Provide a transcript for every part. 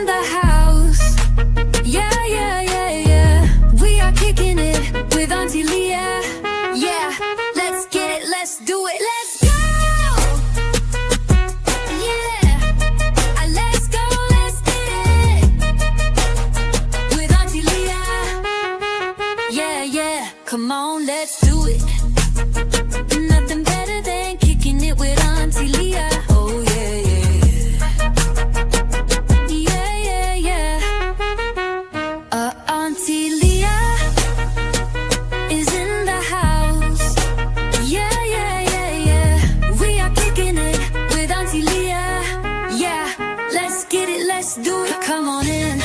the house. Yeah, yeah, yeah, yeah. We are kicking it with Auntie Leah. Yeah, let's get it, let's do it, let's go. Yeah, let's go, let's get it with Auntie Leah. Yeah, yeah, come on, let's do it. Nothing better than kicking it with Auntie Leah. Oh yeah, yeah, yeah, yeah, yeah. Auntie Leah is in the house. Yeah, yeah, yeah, yeah. We are kicking it with Auntie Leah. Yeah, let's get it, let's do it. Come on in.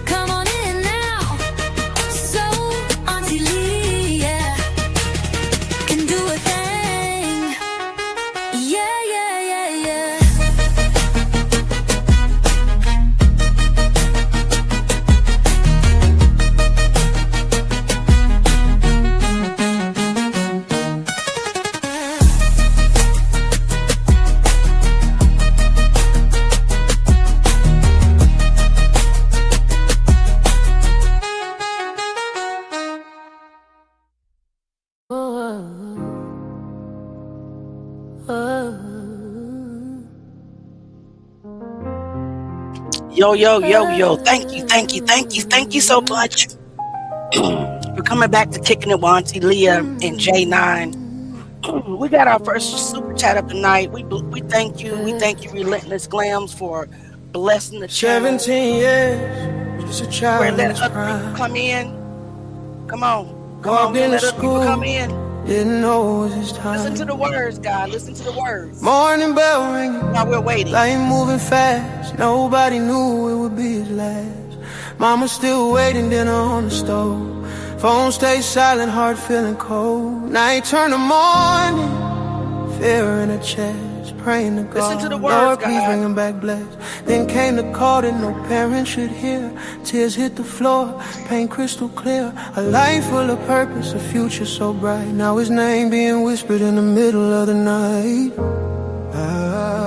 Come on in now. So Auntie Leah can do a thing. Yeah, yeah, yeah, yeah. Yo, yo, yo, yo. Thank you so much for coming back to Kicking It with Auntie Leah and J9. We got our first super chat of the night. We thank you. We thank you, Relentless Glams, for blessing the channel. 17 years, just a child. We're letting other people come in. Come on. Let other people come in. Didn't know it was his time. Listen to the words, God. Listen to the words. Morning bell ringing while we're waiting. Life moving fast. Nobody knew it would be his last. Mama still waiting, dinner on the stove. Phone stays silent, heart feeling cold. Night turn to morning, fear in her chest, praying to God. Listen to the words, Lord, please God. bring him back blessed. Then came the call that no parent should hear. Tears hit the floor, pain crystal clear. A life full of purpose, a future so bright. Now his name being whispered in the middle of the night.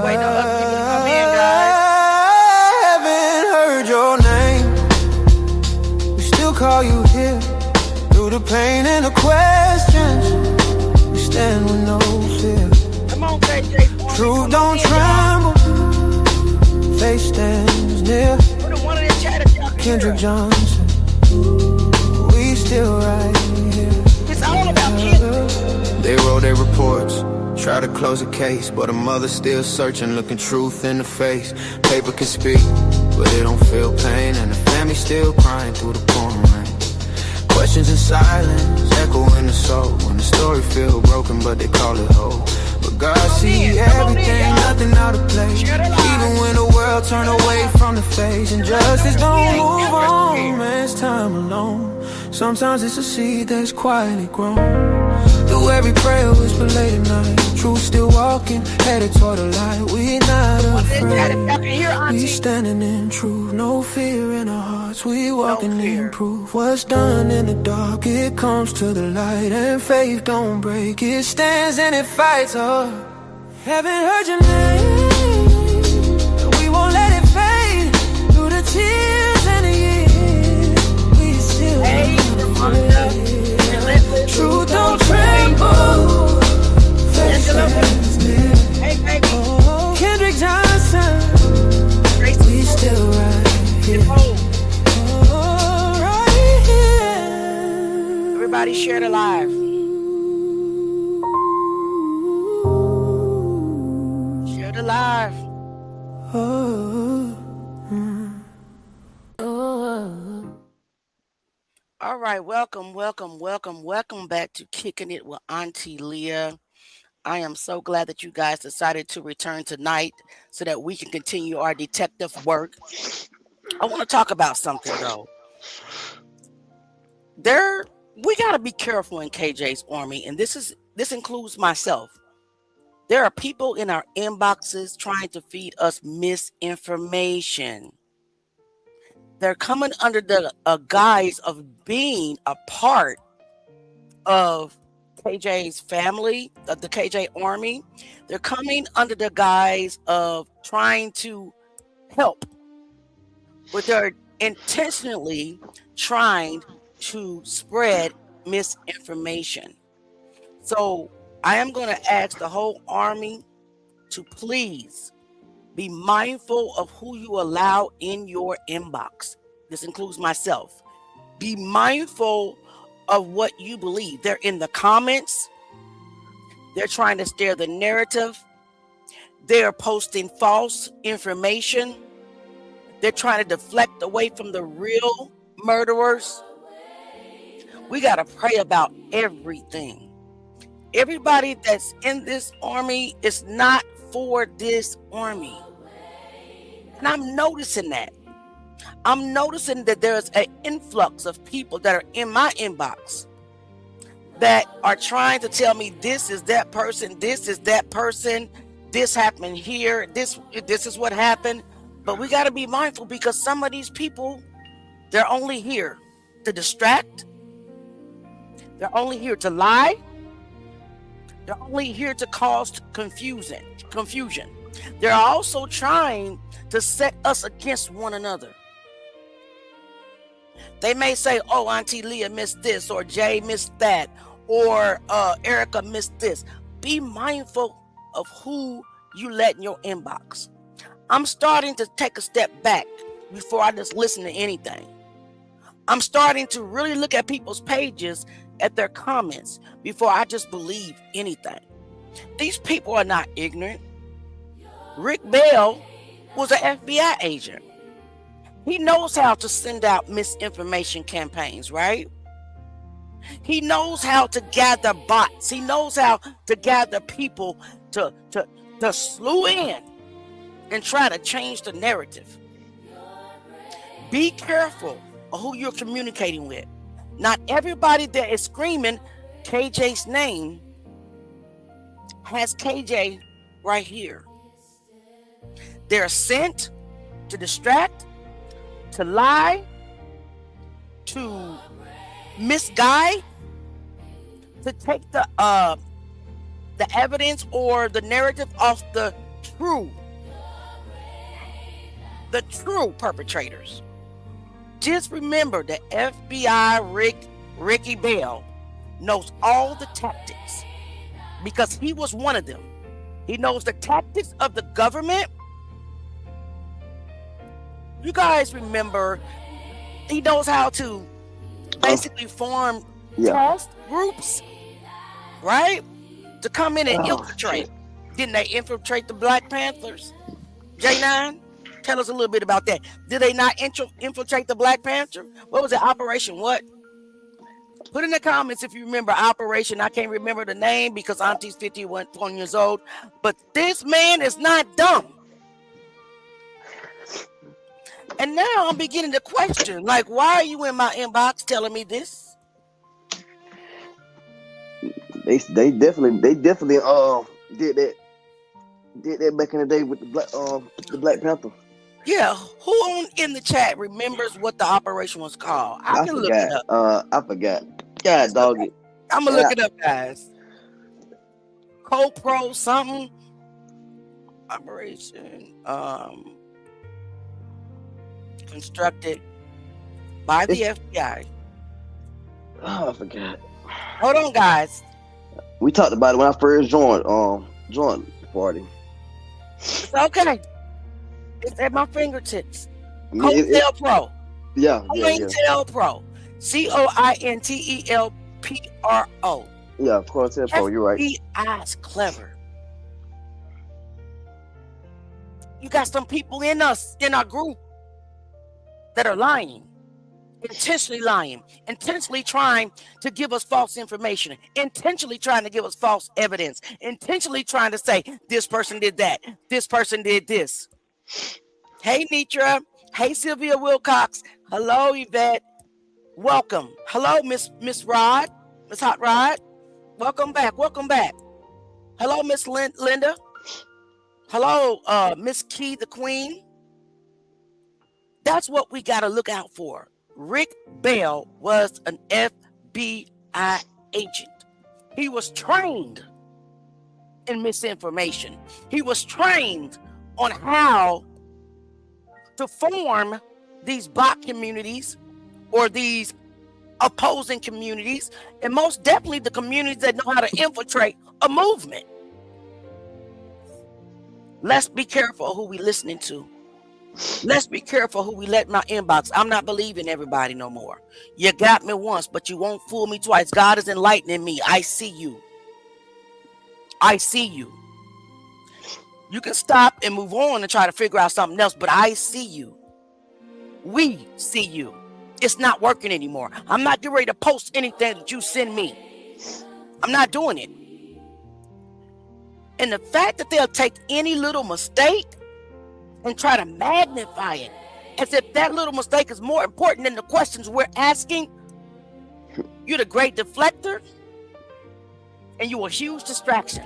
Wait, no other people to come in, guys. I haven't heard your name. We still call you here. Through the pain and the questions, we stand with no fear. Come on, KJ. Truth don't tremble, faith stands near. Put in one of their chat if y'all can Kendrick hear. Johnson, we still right here. It's all about Kendrick. They wrote their reports, try to close a case, but a mother still searching, looking truth in the face. Paper can speak, but it don't feel pain, and the family still crying through the pouring rain. Questions in silence, echo in the soul. When the story feel broken, but they call it whole. But God see everything, nothing out of place. Even when the world turn away from the face, and justice don't move on, man's time alone. Sometimes it's a seed that's quietly grown. Through every prayer whispered late at night, truth still walking, headed toward the light. We not afraid, we standing in truth. No fear in our hearts, we walking in proof. What's done in the dark, it comes to the light. And faith don't break, it stands and it fights. Oh, haven't heard your name, and we won't let it fade. Through the tears and the years, we still truth don't tremble. Faith stands near. Oh, Kendrick Johnson, we still right here. Oh, right here. Everybody share the live. Share the live. All right, welcome back to Kicking It with Auntie Leah. I am so glad that you guys decided to return tonight so that we can continue our detective work. I want to talk about something though. We got to be careful in KJ's Army, and this includes myself. There are people in our inboxes trying to feed us misinformation. They're coming under the guise of being a part of KJ's family, of the KJ Army. They're coming under the guise of trying to help but they're intentionally trying to spread misinformation. So I am going to ask the whole army to please be mindful of who you allow in your inbox. This includes myself. Be mindful of what you believe. They're in the comments. They're trying to steer the narrative. They're posting false information. They're trying to deflect away from the real murderers. We got to pray about everything. Everybody that's in this army is not for this army. And I'm noticing that. I'm noticing that there's an influx of people that are in my inbox that are trying to tell me this is that person, this is that person, this happened here, this is what happened. But we got to be mindful, because some of these people, they're only here to distract. They're only here to lie. They're only here to cause confusion. They're also trying to set us against one another. They may say, oh, Auntie Leah missed this, or Jay missed that, or Erica missed this. Be mindful of who you let in your inbox. I'm starting to take a step back before I just listen to anything. I'm starting to really look at people's pages, at their comments, before I just believe anything. These people are not ignorant. Rick Bell was an FBI agent. He knows how to send out misinformation campaigns, right? He knows how to gather bots. He knows how to gather people to slew in and try to change the narrative. Be careful of who you're communicating with. Not everybody that is screaming KJ's name has KJ right here. They're sent to distract, to lie, to misguide, to take the evidence or the narrative off the true perpetrators. Just remember that FBI Ricky Bell knows all the tactics, because he was one of them. He knows the tactics of the government. You guys remember, he knows how to basically form task groups, right? To come in and infiltrate. Didn't they infiltrate the Black Panthers? J9, tell us a little bit about that. Did they not infiltrate the Black Panther? What was it? Operation what? Put in the comments if you remember Operation. I can't remember the name because Auntie's 51 years old. But this man is not dumb. And now I'm beginning to question, like, why are you in my inbox telling me this? They definitely did that back in the day with the Black Panther. Yeah, who in the chat remembers what the operation was called? I can look it up. I forgot. God dog it. I'm gonna look it up, guys. Co-pro something operation constructed by the FBI. Oh, I forgot. Hold on, guys. We talked about it when I first joined the party. It's okay. It's at my fingertips. Cointel Pro. Yeah. Cointel Pro. COINTELPRO. Yeah, Cointel Pro. You're right. FBI's clever. You got some people in our group that are lying, intentionally trying to give us false information, intentionally trying to give us false evidence, intentionally trying to say this person did that, this person did this. Hey Nitra, hey Sylvia Wilcox, hello Yvette, welcome. Hello Miss Rod, Miss Hot Rod, welcome back. Hello Miss Linda, hello Miss Key the Queen. That's what we got to look out for. Rick Bell was an FBI agent. He was trained in misinformation. He was trained on how to form these bot communities or these opposing communities, and most definitely the communities that know how to infiltrate a movement. Let's be careful who we listening to. Let's be careful who we let in my inbox. I'm not believing everybody no more. You got me once, but you won't fool me twice. God is enlightening me. I see you. I see you. You can stop and move on and try to figure out something else, but I see you. We see you. It's not working anymore. I'm not getting ready to post anything that you send me. I'm not doing it. And the fact that they'll take any little mistake and try to magnify it as if that little mistake is more important than the questions we're asking. You're the great deflector, and you're a huge distraction.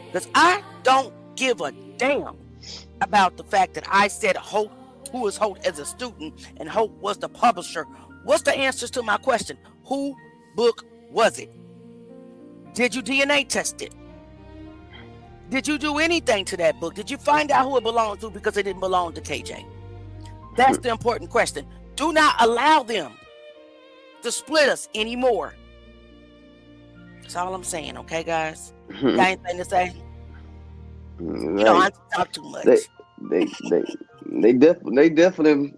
Because I don't give a damn about the fact that I said Hope, who is Hope as a student, and Hope was the publisher. What's the answers to my question? Who book was it? Did you DNA test it? Did you do anything to that book? Did you find out who it belonged to because it didn't belong to KJ? That's the important question. Do not allow them to split us anymore. That's all I'm saying, okay, guys? You got anything to say? Right. You don't have to talk too much. They definitely.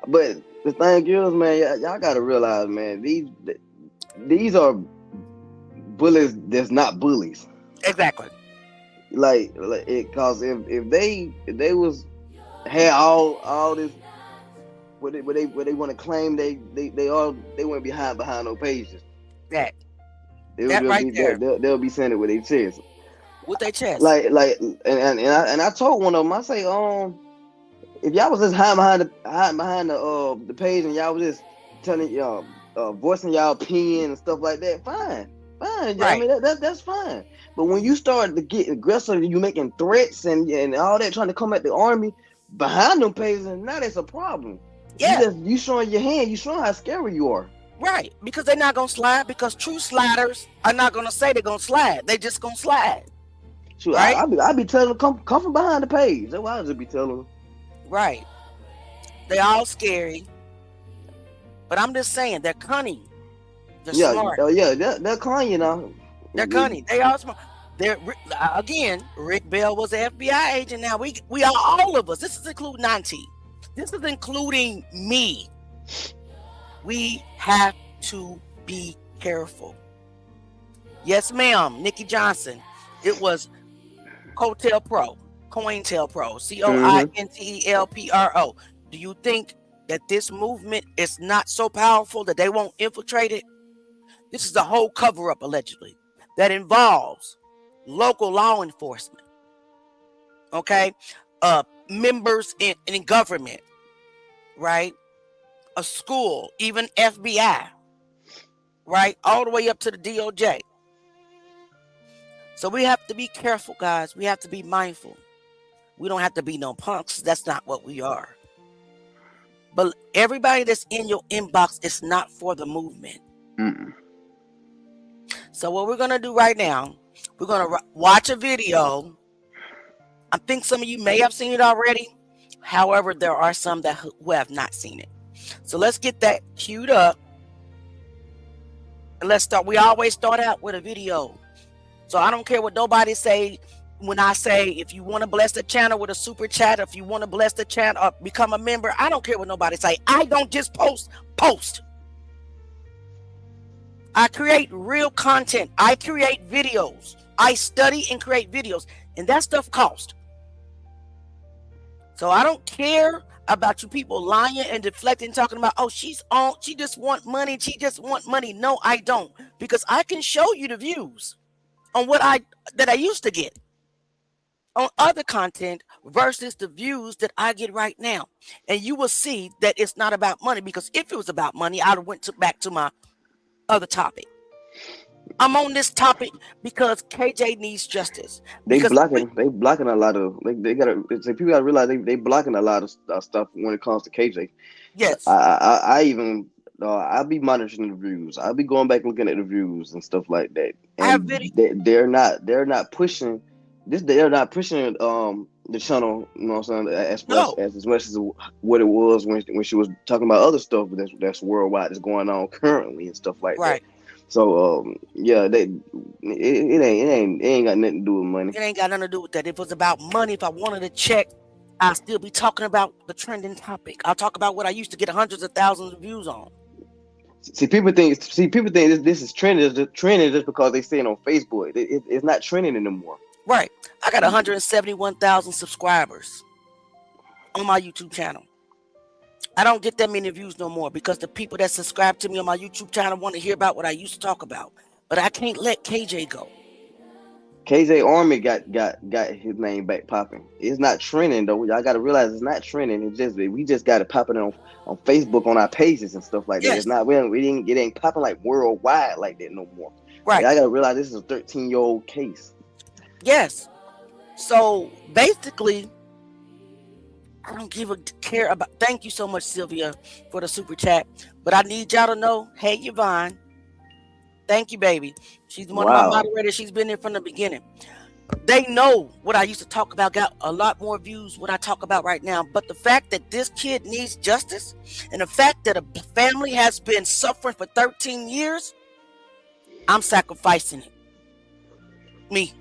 But the thing is, man, y'all gotta realize, man, these are bullies. That's not bullies. Exactly. Like it, cause if they had all this, what they want to claim they wouldn't be behind no pages. That right there. They'll be saying it with their chest. With their chest. Like and I told one of them, I say, if y'all was just hiding behind the page and y'all was just telling y'all voicing y'all opinion and stuff like that, fine. Right. I mean that's fine. But when you start to get aggressive, you making threats and all that, trying to come at the army behind them pages, and now that's a problem. Yeah. You showing your hand, you showing how scary you are. Right, because they're not gonna slide. Because true sliders are not gonna say they're gonna slide. They just gonna slide. Sure, right? I be telling them come from behind the page. That's what I just be telling them. Right. They all scary, but I'm just saying they're cunning. They're smart. They're cunning, you know. They're cunning. They are smart. They're again. Rick Bell was an FBI agent. Now we are all of us. This is including Nanti. This is including me. We have to be careful. Yes, ma'am. Nikki Johnson. It was COINTELPRO, COINTELPRO. Do you think that this movement is not so powerful that they won't infiltrate it? This is a whole cover-up, allegedly, that involves local law enforcement, okay, members in government, right, a school, even FBI, right, all the way up to the DOJ. So we have to be careful, guys. We have to be mindful. We don't have to be no punks. That's not what we are. But everybody that's in your inbox is not for the movement. Mm-mm. So what we're going to do right now, we're going to watch a video. I think some of you may have seen it already. However, there are some who have not seen it. So let's get that queued up. And let's start. We always start out with a video. So I don't care what nobody say when I say, if you want to bless the channel with a super chat, if you want to bless the channel or become a member, I don't care what nobody say. I don't just post. I create real content. I create videos. I study and create videos, and that stuff costs. So I don't care about you people lying and deflecting, talking about, oh, she just want money. She just want money. No, I don't, because I can show you the views on that I used to get on other content versus the views that I get right now. And you will see that it's not about money, because if it was about money, I'd have went back to my other topic. I'm on this topic because KJ needs justice. They blocking a lot of people gotta realize they blocking a lot of stuff when it comes to KJ. Yes. I even I'll be monitoring the views. I'll be going back looking at the views and stuff like that. And they're not pushing this they're not pushing the channel, you know what I'm saying, No, as much as what it was when she was talking about other stuff that's worldwide that's going on currently and stuff like that. right. So yeah, it ain't got nothing to do with money. It ain't got nothing to do with that. If it was about money, if I wanted to check, I'll still be talking about the trending topic. I'll talk about what I used to get hundreds of thousands of views on. See, people think this is trending just because they see it on Facebook. It's not trending anymore. Right. I got 171,000 subscribers on my YouTube channel. I don't get that many views no more because the people that subscribe to me on my YouTube channel want to hear about what I used to talk about. But I can't let KJ go. KJ Army got his name back popping. It's not trending though. Y'all got to realize it's not trending. It's just we just got it popping on Facebook on our pages and stuff like that. Yes. It's not it ain't popping like worldwide like that no more. Right. I got to realize this is a 13-year-old case. Yes. So basically, I don't give a care about. Thank you so much, Sylvia, for the super chat. But I need y'all to know, hey, Yvonne. Thank you, baby. She's one of my moderators. She's been there from the beginning. They know what I used to talk about, got a lot more views what I talk about right now. But the fact that this kid needs justice and the fact that a family has been suffering for 13 years, I'm sacrificing it. Me.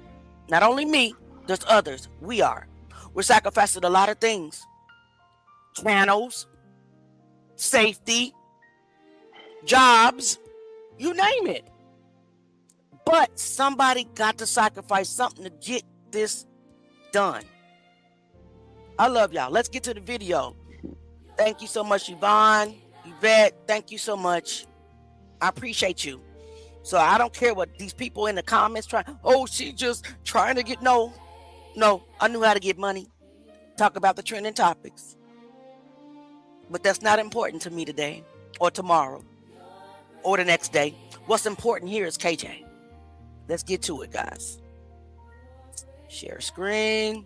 Not only me, there's others. We're sacrificing a lot of things. Channels, safety, jobs, you name it. But somebody got to sacrifice something to get this done. I love y'all. Let's get to the video. Thank you so much, Yvonne, Yvette. Thank you so much. I appreciate you. So I don't care what these people in the comments try. Oh, she just trying to get no. I knew how to get money. Talk about the trending topics. But that's not important to me today or tomorrow or the next day. What's important here is KJ. Let's get to it, guys. Share screen.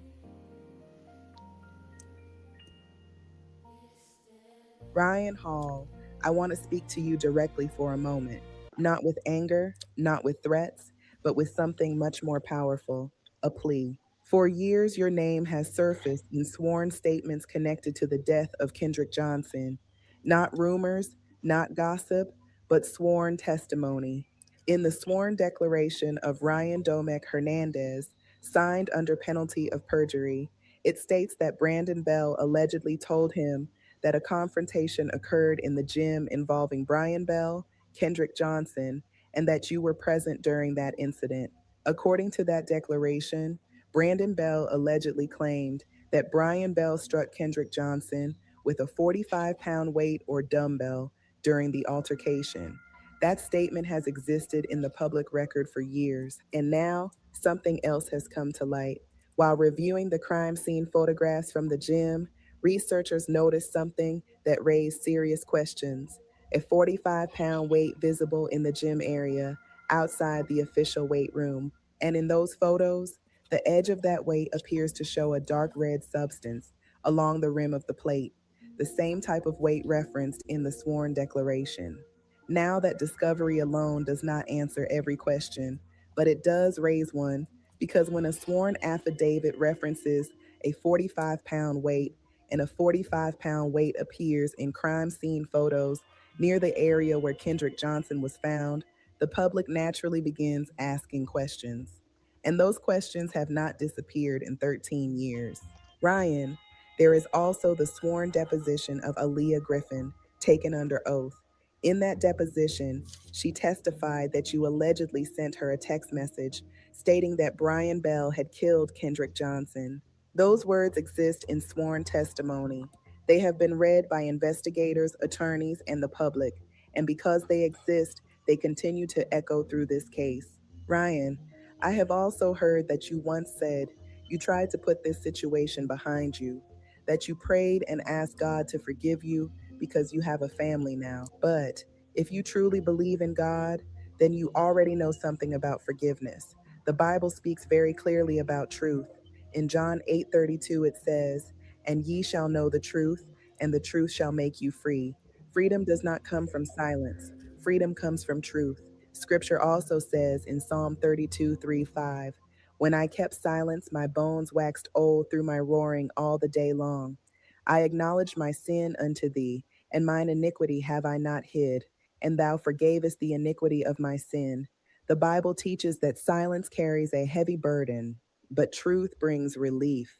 Ryan Hall, I want to speak to you directly for a moment. Not with anger, not with threats, but with something much more powerful, a plea. For years, your name has surfaced in sworn statements connected to the death of Kendrick Johnson. Not rumors, not gossip, but sworn testimony. In the sworn declaration of Ryan Domek Hernandez, signed under penalty of perjury, it states that Brandon Bell allegedly told him that a confrontation occurred in the gym involving Brian Bell, Kendrick Johnson, and that you were present during that incident. According to that declaration, Brandon Bell allegedly claimed that Brian Bell struck Kendrick Johnson with a 45-pound weight or dumbbell during the altercation. That statement has existed in the public record for years, and now something else has come to light. While reviewing the crime scene photographs from the gym, researchers noticed something that raised serious questions. A 45-pound weight visible in the gym area outside the official weight room. And in those photos, the edge of that weight appears to show a dark red substance along the rim of the plate, the same type of weight referenced in the sworn declaration. Now that discovery alone does not answer every question, but it does raise one, because when a sworn affidavit references a 45-pound weight and a 45-pound weight appears in crime scene photos near the area where Kendrick Johnson was found, the public naturally begins asking questions. And those questions have not disappeared in 13 years. Ryan, there is also the sworn deposition of Aaliyah Griffin, taken under oath. In that deposition, she testified that you allegedly sent her a text message stating that Brian Bell had killed Kendrick Johnson. Those words exist in sworn testimony. They have been read by investigators, attorneys, and the public, and because they exist, they continue to echo through this case. Ryan, I have also heard that you once said you tried to put this situation behind you, that you prayed and asked God to forgive you because you have a family now. But if you truly believe in God, then you already know something about forgiveness. The Bible speaks very clearly about truth. In John 8:32 it says, "And ye shall know the truth, and the truth shall make you free." Freedom does not come from silence. Freedom comes from truth. Scripture also says in Psalm 32:3-5, When I kept silence, my bones waxed old through my roaring all the day long. I acknowledged my sin unto thee, and mine iniquity have I not hid, and thou forgavest the iniquity of my sin. The Bible teaches that silence carries a heavy burden, but truth brings relief.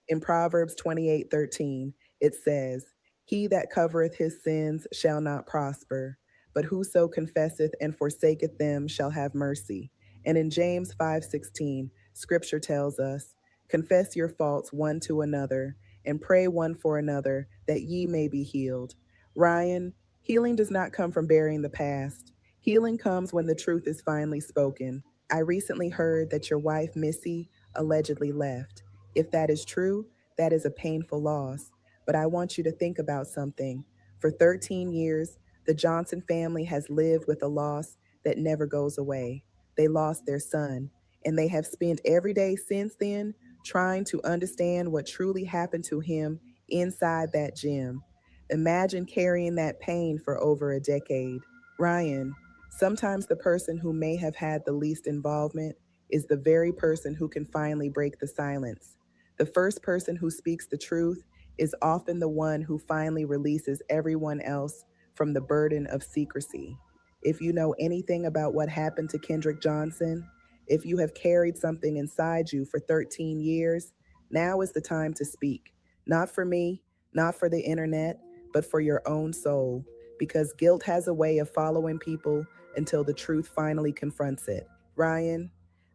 In Proverbs 28:13, it says, He that covereth his sins shall not prosper, but whoso confesseth and forsaketh them shall have mercy. And in James 5:16, Scripture tells us, Confess your faults one to another, and pray one for another, that ye may be healed. Ryan, healing does not come from burying the past. Healing comes when the truth is finally spoken. I recently heard that your wife, Missy, allegedly left. If that is true, that is a painful loss. But I want you to think about something. For 13 years, the Johnson family has lived with a loss that never goes away. They lost their son, and they have spent every day since then trying to understand what truly happened to him inside that gym. Imagine carrying that pain for over a decade. Ryan, sometimes the person who may have had the least involvement is the very person who can finally break the silence. The first person who speaks the truth is often the one who finally releases everyone else from the burden of secrecy. If you know anything about what happened to Kendrick Johnson, if you have carried something inside you for 13 years, now is the time to speak. Not for me, not for the internet, but for your own soul, because guilt has a way of following people until the truth finally confronts it. Ryan,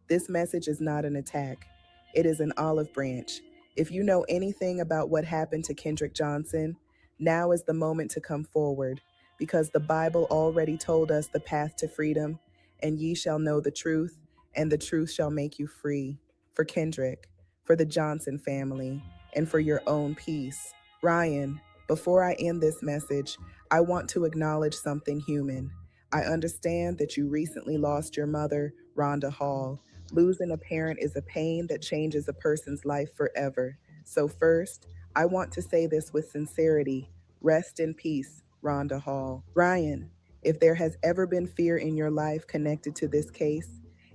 this message is not an attack. It is an olive branch. If you know anything about what happened to Kendrick Johnson, now is the moment to come forward, because the Bible already told us the path to freedom, and ye shall know the truth, and the truth shall make you free. For Kendrick, for the Johnson family, and for your own peace. Ryan, before I end this message, I want to acknowledge something human. I understand that you recently lost your mother, Rhonda Hall. Losing a parent is a pain that changes a person's life forever. So first, I want to say this with sincerity. Rest in peace, Rhonda Hall. Ryan, if there has ever been fear in your life connected to this case,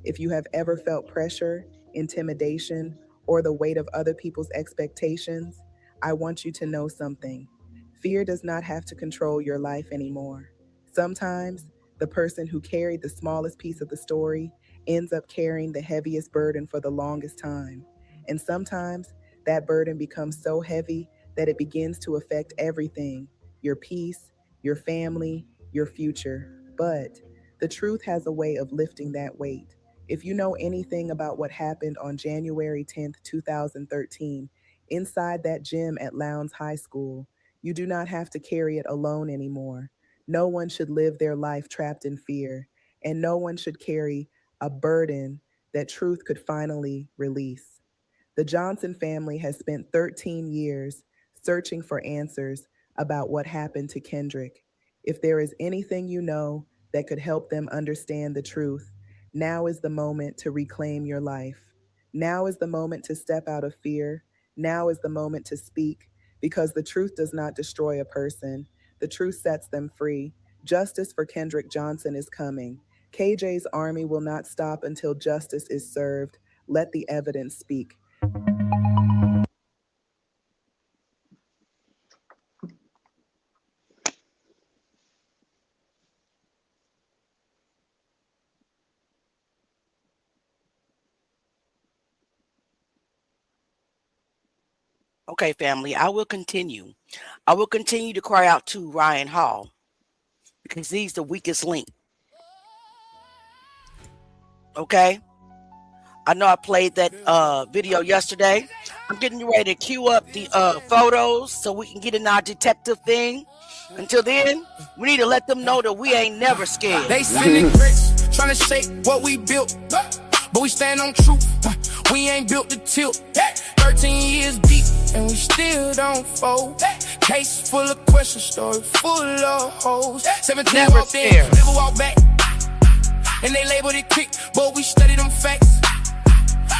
if you have ever felt pressure, intimidation, or the weight of other people's expectations, I want you to know something. Fear does not have to control your life anymore. Sometimes, the person who carried the smallest piece of the story ends up carrying the heaviest burden for the longest time. And sometimes, that burden becomes so heavy that it begins to affect everything, your peace, your family, your future. But the truth has a way of lifting that weight. If you know anything about what happened on January 10th, 2013, inside that gym at Lowndes High School, you do not have to carry it alone anymore. No one should live their life trapped in fear, and no one should carry a burden that truth could finally release. The Johnson family has spent 13 years searching for answers about what happened to Kendrick. If there is anything you know that could help them understand the truth, now is the moment to reclaim your life. Now is the moment to step out of fear. Now is the moment to speak, because the truth does not destroy a person. The truth sets them free. Justice for Kendrick Johnson is coming. KJ's army will not stop until justice is served. Let the evidence speak. Okay, family, I will continue. I will continue to cry out to Ryan Hall because he's the weakest link. Okay? I know I played that video yesterday. I'm getting ready to queue up the photos so we can get in our detective thing. Until then, we need to let them know that we ain't never scared. They sending bricks, trying to shake what we built, but we stand on truth. We ain't built to tilt. 13 years deep and we still don't fold. Case full of questions, story full of hoes. 17 Never walked in, scared. never walk back. And they labeled it quick, but we studied them facts.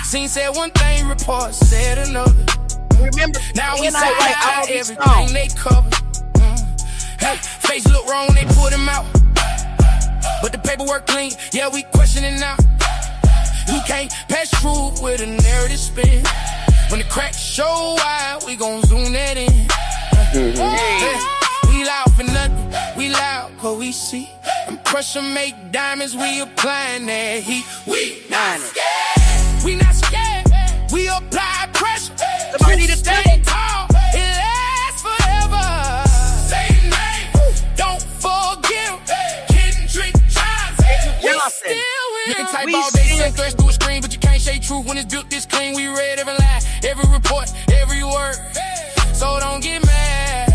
Scene said one thing, report said another. Remember, now we I write all say these everything songs. they cover. Hey, face look wrong when they pulled him out, but the paperwork clean. Yeah, we questioning now. You can't pass truth with a narrative spin. When the cracks show wide, we gon' zoom that in. We loud for nothing, we loud cause we see. And pressure make diamonds, we applying that heat. We not scared, we not scared. We apply pressure, ready to stand tall. It lasts forever. Say the name, don't forget. Kendrick Johnson, we still will. You can type all day, send threats through a screen, but you can't say truth when it's built this clean. We read every lie, every report, every word. So don't get mad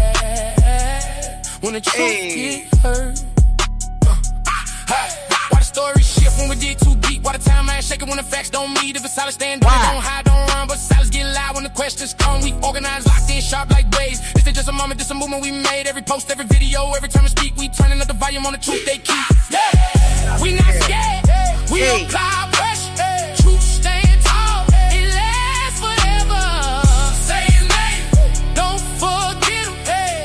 when the truth get hurt. Why the story shift when we dig too deep? Why the timeline shaking when the facts don't meet? If it's solid, stand up, don't hide, don't run. But silence get loud when the questions come. We organize, locked in, sharp like blades. This ain't just a moment, this a movement we made. Every post, every video, every time we speak, we turning up the volume on the truth they keep. We not scared, we apply pressure. Truth stand tall, it lasts forever. Say his name, don't forget him.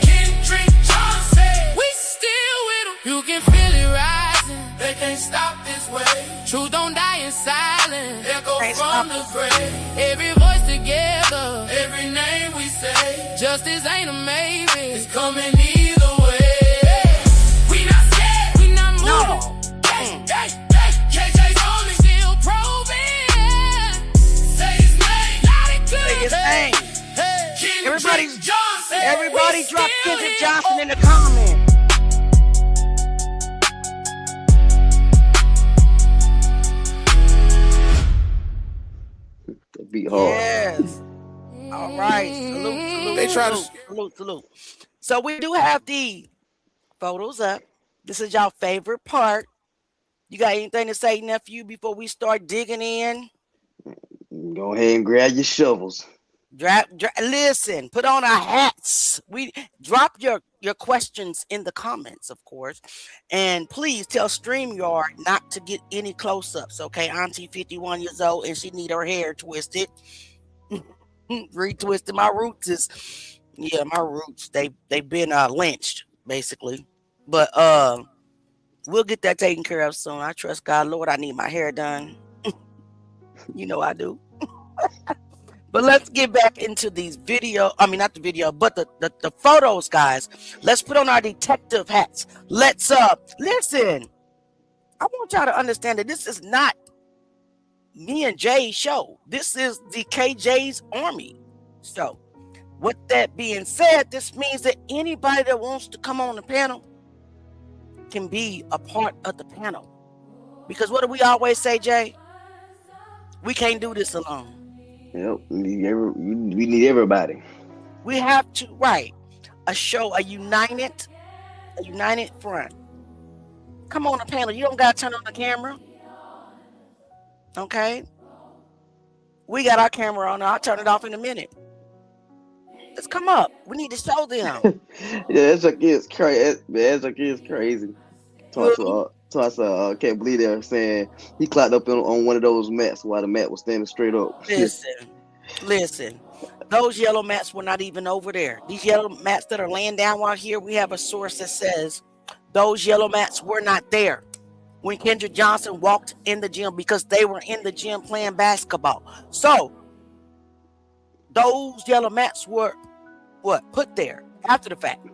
Kendrick Johnson, we still with him. You can feel it rising, they can't stop this way. Truth don't die in silence, echo from the grave. Every voice together, every name we say. Justice ain't a maybe, it's coming either way. We not scared, we not moving. KJ's on me, still proving. Say his name, loud and clear. Say his name. Everybody drop Kendrick Johnson in the comments. Be hard. Yes. All right. Salute. So we do have the photos up. This is y'all favorite part. You got anything to say, nephew, before we start digging in? Go ahead and grab your shovels. Listen, put on our hats. We drop your questions in the comments, of course. And please tell StreamYard not to get any close-ups, okay? Auntie 51 years old and she need her hair twisted. Retwisted. My roots is my roots. They've been lynched, basically. But we'll get that taken care of soon. I trust God. Lord, I need my hair done. You know I do. But let's get back into these video. I mean, not the video, but the photos, guys. Let's put on our detective hats. Let's listen. I want y'all to understand that this is not me and Jay's show. This is the KJ's Army show. With that being said, this means that anybody that wants to come on the panel can be a part of the panel. Because what do we always say, Jay? We can't do this alone. Yep, we need everybody. We have to write a united front. Come on the panel. You don't gotta turn on the camera. Okay? We got our camera on. I'll turn it off in a minute. Let's come up. We need to show them. Yeah, that's like it's crazy. That's like it's crazy. So I can't believe they're saying he clocked up on one of those mats while the mat was standing straight up. Listen. Those yellow mats were not even over there. These yellow mats that are laying down right here, we have a source that says those yellow mats were not there when Kendrick Johnson walked in the gym because they were in the gym playing basketball. So those yellow mats were put there after the fact.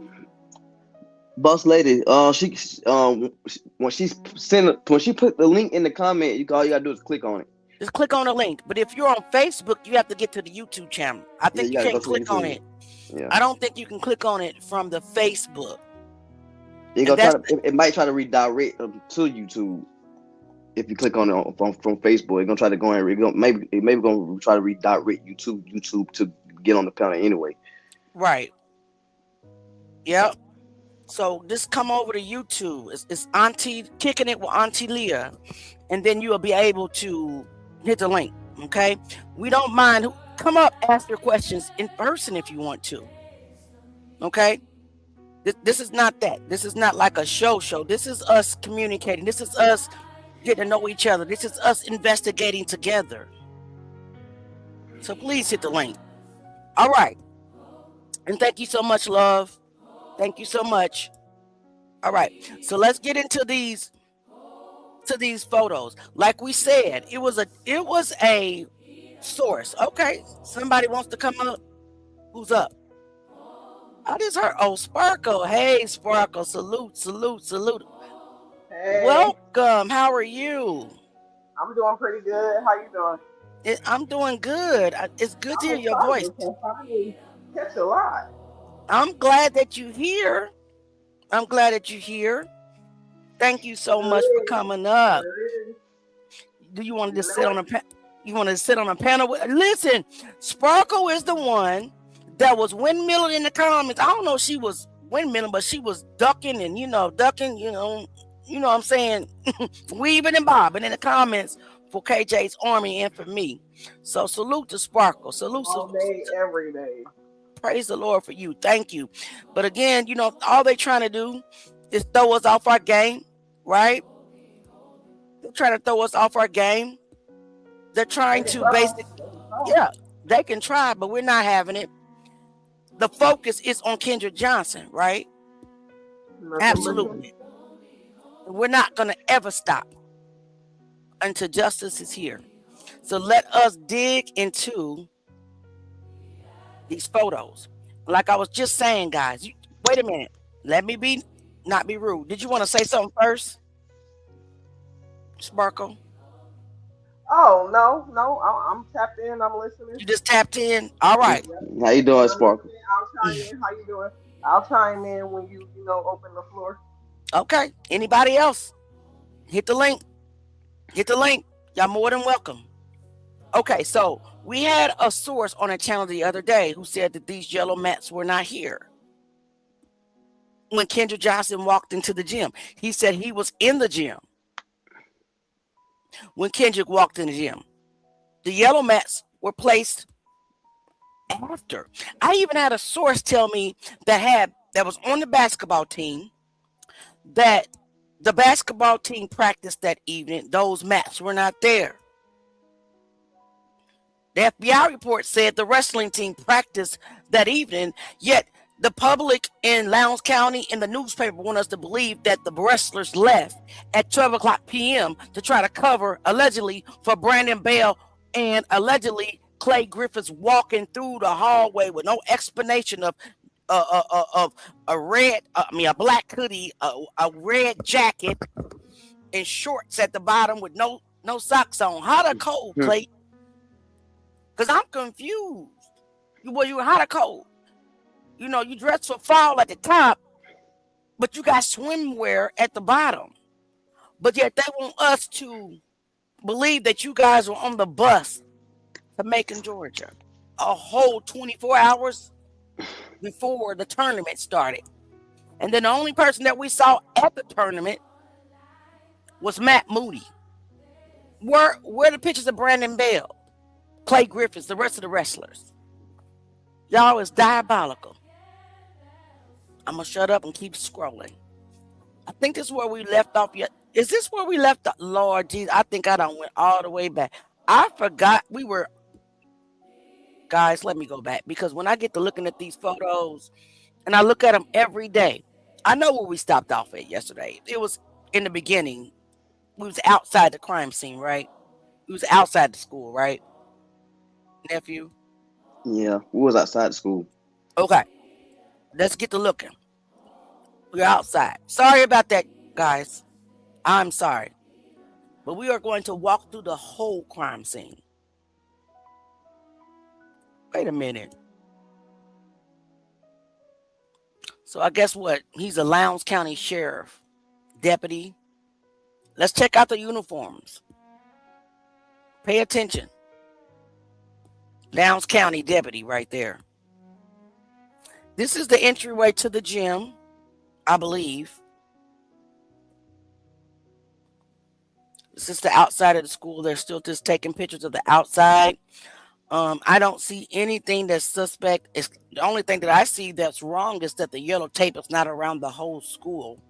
Boss lady, when she put the link in the comment, all you gotta do is click on it. Just click on the link. But if you're on Facebook, you have to get to the YouTube channel. I think you can't click on it. Yeah. I don't think you can click on it from the Facebook. It might try to redirect to YouTube. If you click on it from Facebook, it's gonna try to go and maybe gonna try to redirect YouTube to get on the panel anyway. Right. Yep. So just come over to YouTube. It's Auntie Kicking It with Auntie Leah, and then you will be able to hit the link. Okay. We don't mind. Come up, ask your questions in person if you want to. Okay. This is not that. This is not like a show. This is us communicating. This is us getting to know each other. This is us investigating together. So please hit the link. All right. And thank you so much, love. Thank you so much. All right. So let's get into these to these photos. Like we said, it was a source. Okay, somebody wants to come up. Who's up? I just heard. Oh, Sparkle. Hey, Sparkle. Salute, salute, salute. Hey, Welcome. How are you? I'm doing pretty good. How you doing? I'm doing good. It's good to hear I'm your voice. excited to finally catch a lot. I'm glad that you're here. I'm glad that you're here. Thank you so much for coming up. Do you want to just sit on a you want to sit on a panel with? Listen, Sparkle is the one that was windmilling in the comments. I don't know if she was windmilling, but she was ducking and ducking, what I'm saying, weaving and bobbing in the comments for KJ's Army and for me. So salute to Sparkle. Salute. All day, every day. Praise the Lord for you. Thank you. But again, all they're trying to do is throw us off our game, right? They're trying to throw us off our game. They're trying to basically, yeah, they can try, but we're not having it. The focus is on Kendrick Johnson, right? Absolutely. We're not going to ever stop until justice is here. So let us dig into these photos. Like I was just saying, guys, wait a minute. Let me not be rude. Did you want to say something first, Sparkle? Oh, no, I'm tapped in. I'm listening. You just tapped in? All right. How you doing, Sparkle? I'll chime in. How you doing? I'll chime in when you open the floor. Okay. Anybody else? Hit the link. Y'all more than welcome. Okay, so we had a source on a channel the other day who said that these yellow mats were not here when Kendrick Johnson walked into the gym. He said he was in the gym when Kendrick walked in the gym. The yellow mats were placed after. I even had a source tell me that was on the basketball team that the basketball team practiced that evening. Those mats were not there. The FBI report said the wrestling team practiced that evening, yet the public in Lowndes County and the newspaper want us to believe that the wrestlers left at 12 o'clock p.m. to try to cover, allegedly, for Brandon Bell and allegedly Clay Griffiths walking through the hallway with no explanation of a black hoodie, a red jacket, and shorts at the bottom with no socks on. Hot or cold, Clay? Because I'm confused. You were hot or cold? You dress for fall at the top, but you got swimwear at the bottom. But yet they want us to believe that you guys were on the bus to Macon, Georgia, a whole 24 hours before the tournament started. And then the only person that we saw at the tournament was Matt Moody. Where are the pictures of Brandon Bell, Clay Griffiths, the rest of the wrestlers? Y'all is diabolical. I'm going to shut up and keep scrolling. I think this is where we left off. Is this where we left off? Lord Jesus, I think I done went all the way back. I forgot we were. Guys, let me go back, because when I get to looking at these photos and I look at them every day, I know where we stopped off at yesterday. It was in the beginning. We was outside the crime scene, right? We was outside the school, right? Nephew? Yeah, we was outside the school. Okay. Let's get to looking. We're outside. Sorry about that, guys. I'm sorry. But we are going to walk through the whole crime scene. Wait a minute. So I guess what? He's a Lowndes County Sheriff deputy. Let's check out the uniforms. Pay attention. Lowndes County deputy right there. This is the entryway to the gym, I believe. This is the outside of the school. They're still just taking pictures of the outside. I don't see anything that's suspect. It's the only thing that I see that's wrong is that the yellow tape is not around the whole school,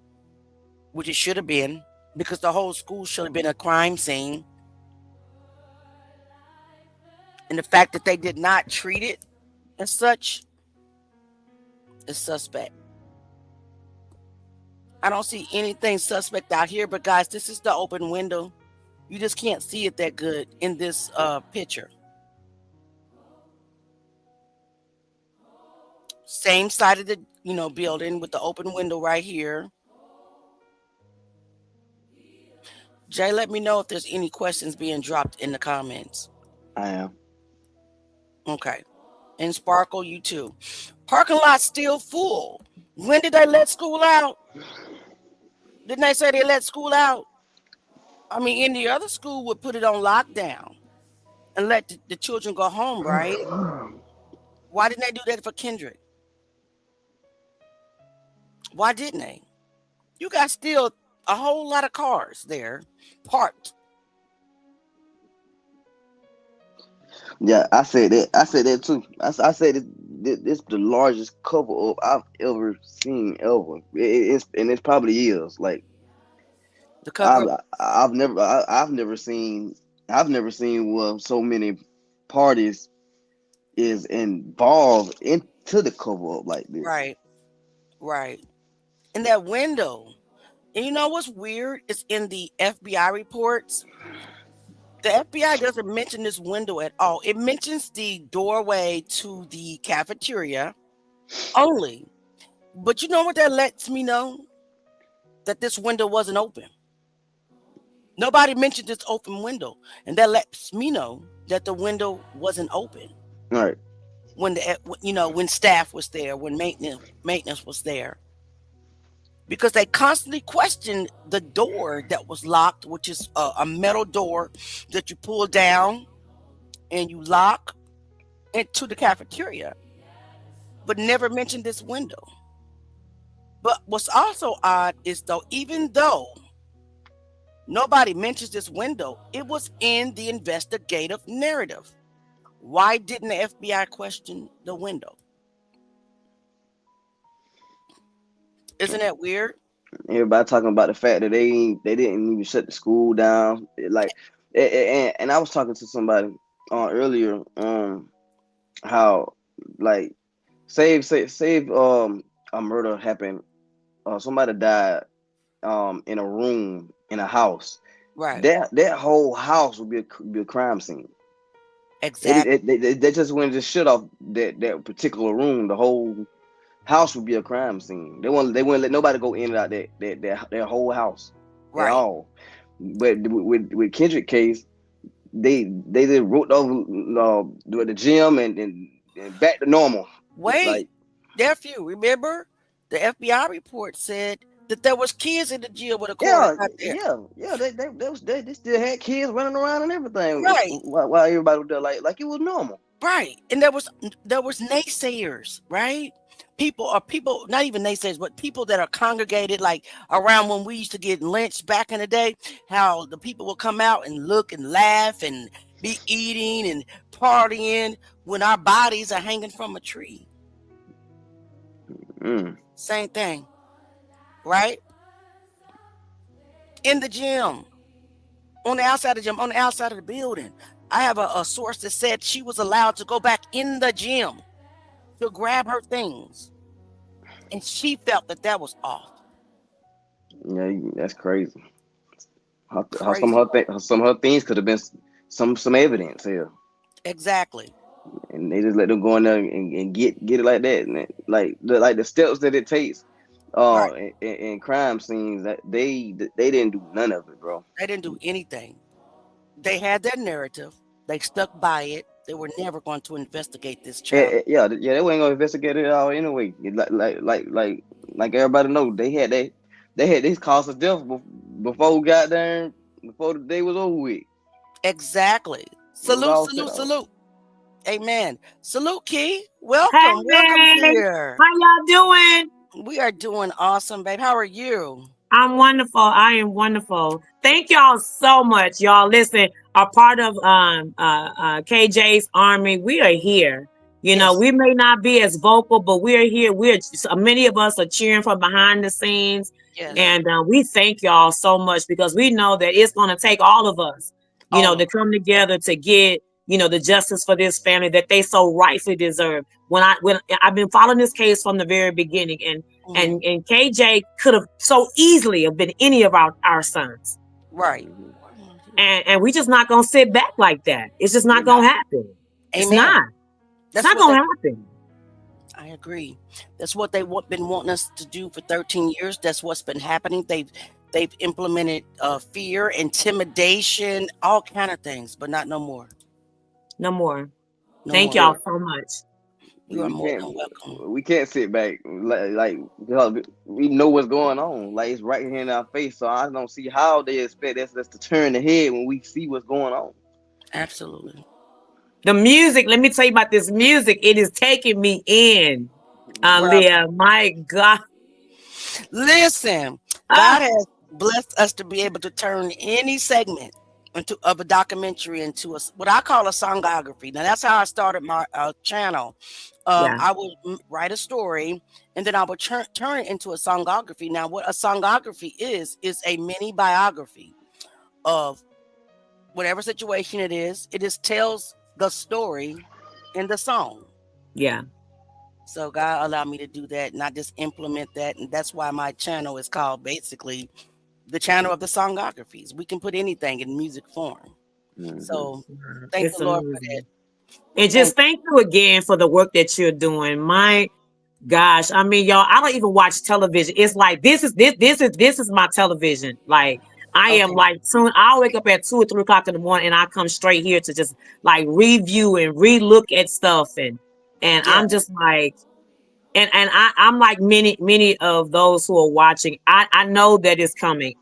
which it should have been, because the whole school should have been a crime scene. And the fact that they did not treat it as such is suspect. I don't see anything suspect out here, but guys, this is the open window. You just can't see it that good in this picture. Same side of the building with the open window right here. Jay, let me know if there's any questions being dropped in the comments. I am. Okay. And Sparkle, you too. Parking lot still full. When did they let school out? Didn't they say they let school out? I mean, any other school would put it on lockdown and let the children go home, right? Why didn't they do that for Kendrick? Why didn't they? You got still a whole lot of cars there parked. Yeah, I said that. I said that too. I said this the largest cover up I've ever seen ever. It's probably is like The cover. I've never seen where so many parties is involved into the cover up like this. Right. In that window. And you know what's weird? It's in the FBI reports. The FBI doesn't mention this window at all. It mentions the doorway to the cafeteria only. But you know what that lets me know? That this window wasn't open. Nobody mentioned this open window. And that lets me know that the window wasn't open. Right. When staff was there, when maintenance was there. Because they constantly questioned the door that was locked, which is a metal door that you pull down and you lock into the cafeteria, but never mentioned this window. But what's also odd is even though nobody mentions this window, it was in the investigative narrative. Why didn't the FBI question the window? Isn't that weird? Everybody talking about the fact that they didn't even shut the school down. And I was talking to somebody earlier how like save a murder happened, somebody died in a room in a house. Right. That whole house would be a crime scene. Exactly. They just wouldn't just shut off that particular room. The whole house would be a crime scene. They wouldn't let nobody go in and out their whole house at all. But with Kendrick case, they just wrote over the gym and back to normal. Wait, nephew, remember the FBI report said that there was kids in the gym with a cord out there. Yeah. They still had kids running around and everything. Right. While everybody was there like it was normal. Right. And there was naysayers, right? People, not even naysayers, but people that are congregated like around when we used to get lynched back in the day, how the people will come out and look and laugh and be eating and partying when our bodies are hanging from a tree. Same thing. Right? In the gym. On the outside of the gym, on the outside of the building. I have a source that said she was allowed to go back in the gym to grab her things. And she felt that was off. Yeah, that's crazy. How some of her things could have been some evidence here. Exactly. And they just let them go in there and get it like that. And like the steps that it takes in crime scenes, that they didn't do none of it, bro. They didn't do anything. They had their narrative. They stuck by it. They were never going to investigate this child. Yeah, they weren't gonna investigate it at all anyway. Like everybody know, they had this cause of death before we got there, before the day was over with. Exactly. Salute. Amen. Salute, Key. Welcome. Hey, welcome here. How y'all doing? We are doing awesome, babe. How are you? I'm wonderful. I am wonderful. Thank y'all so much. Y'all listen, are part of KJ's Army. We are here. You know, we may not be as vocal, but we're here. Many of us are cheering from behind the scenes. Yes. And we thank y'all so much because we know that it's going to take all of us, you know, to come together to get, you know, the justice for this family that they so rightfully deserve. When I've been following this case from the very beginning, and And KJ could have so easily have been any of our sons. Right. And we just not gonna sit back like that. It's just not gonna happen. It's Amen. not. It's not gonna happen. I agree. That's what they've been wanting us to do for 13 years. That's what's been happening. They've implemented fear, intimidation, all kind of things, but not no more. No more. No Thank more. y'all so much. You are more than welcome. We can't sit back like we know what's going on. Like it's right here in our face. So I don't see how they expect us to turn the head when we see what's going on. Absolutely. The music, let me tell you about this music. It is taking me in. Leah, my God. Listen, God has blessed us to be able to turn any segment of a documentary into what I call a songography. Now that's how I started my channel. I would write a story and then I would turn it into a songography. Now what a songography is a mini biography of whatever situation it is. It just tells the story in the song. Yeah. So God allowed me to do that, and I just implement that, and that's why my channel is called basically the channel of the songographies. We can put anything in music form. So thank the Lord for that. And just thank you again for the work that you're doing. My gosh, I mean, y'all, I don't even watch television. It's like this is my television. Like I am like I'll wake up at 2 or 3 o'clock in the morning and I come straight here to just like review and relook at stuff and I'm just like and I'm like many of those who are watching. I know that it's coming.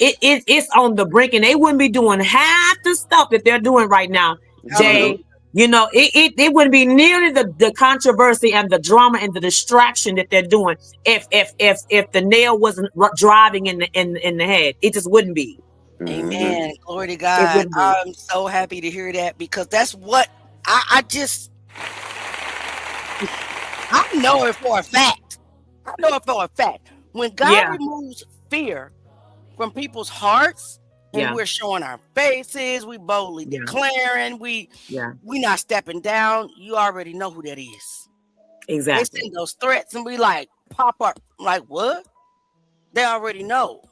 It's on the brink and they wouldn't be doing half the stuff that they're doing right now, Jay. You know, it wouldn't be nearly the controversy and the drama and the distraction that they're doing if the nail wasn't driving in the head. It just wouldn't be. Amen. Glory to God. I'm so happy to hear that because that's what I know it for a fact. I know it for a fact. When God removes fear from people's hearts, and we're showing our faces, we boldly declaring, we not stepping down. You already know who that is. Exactly. They send those threats and we like pop up like what? They already know.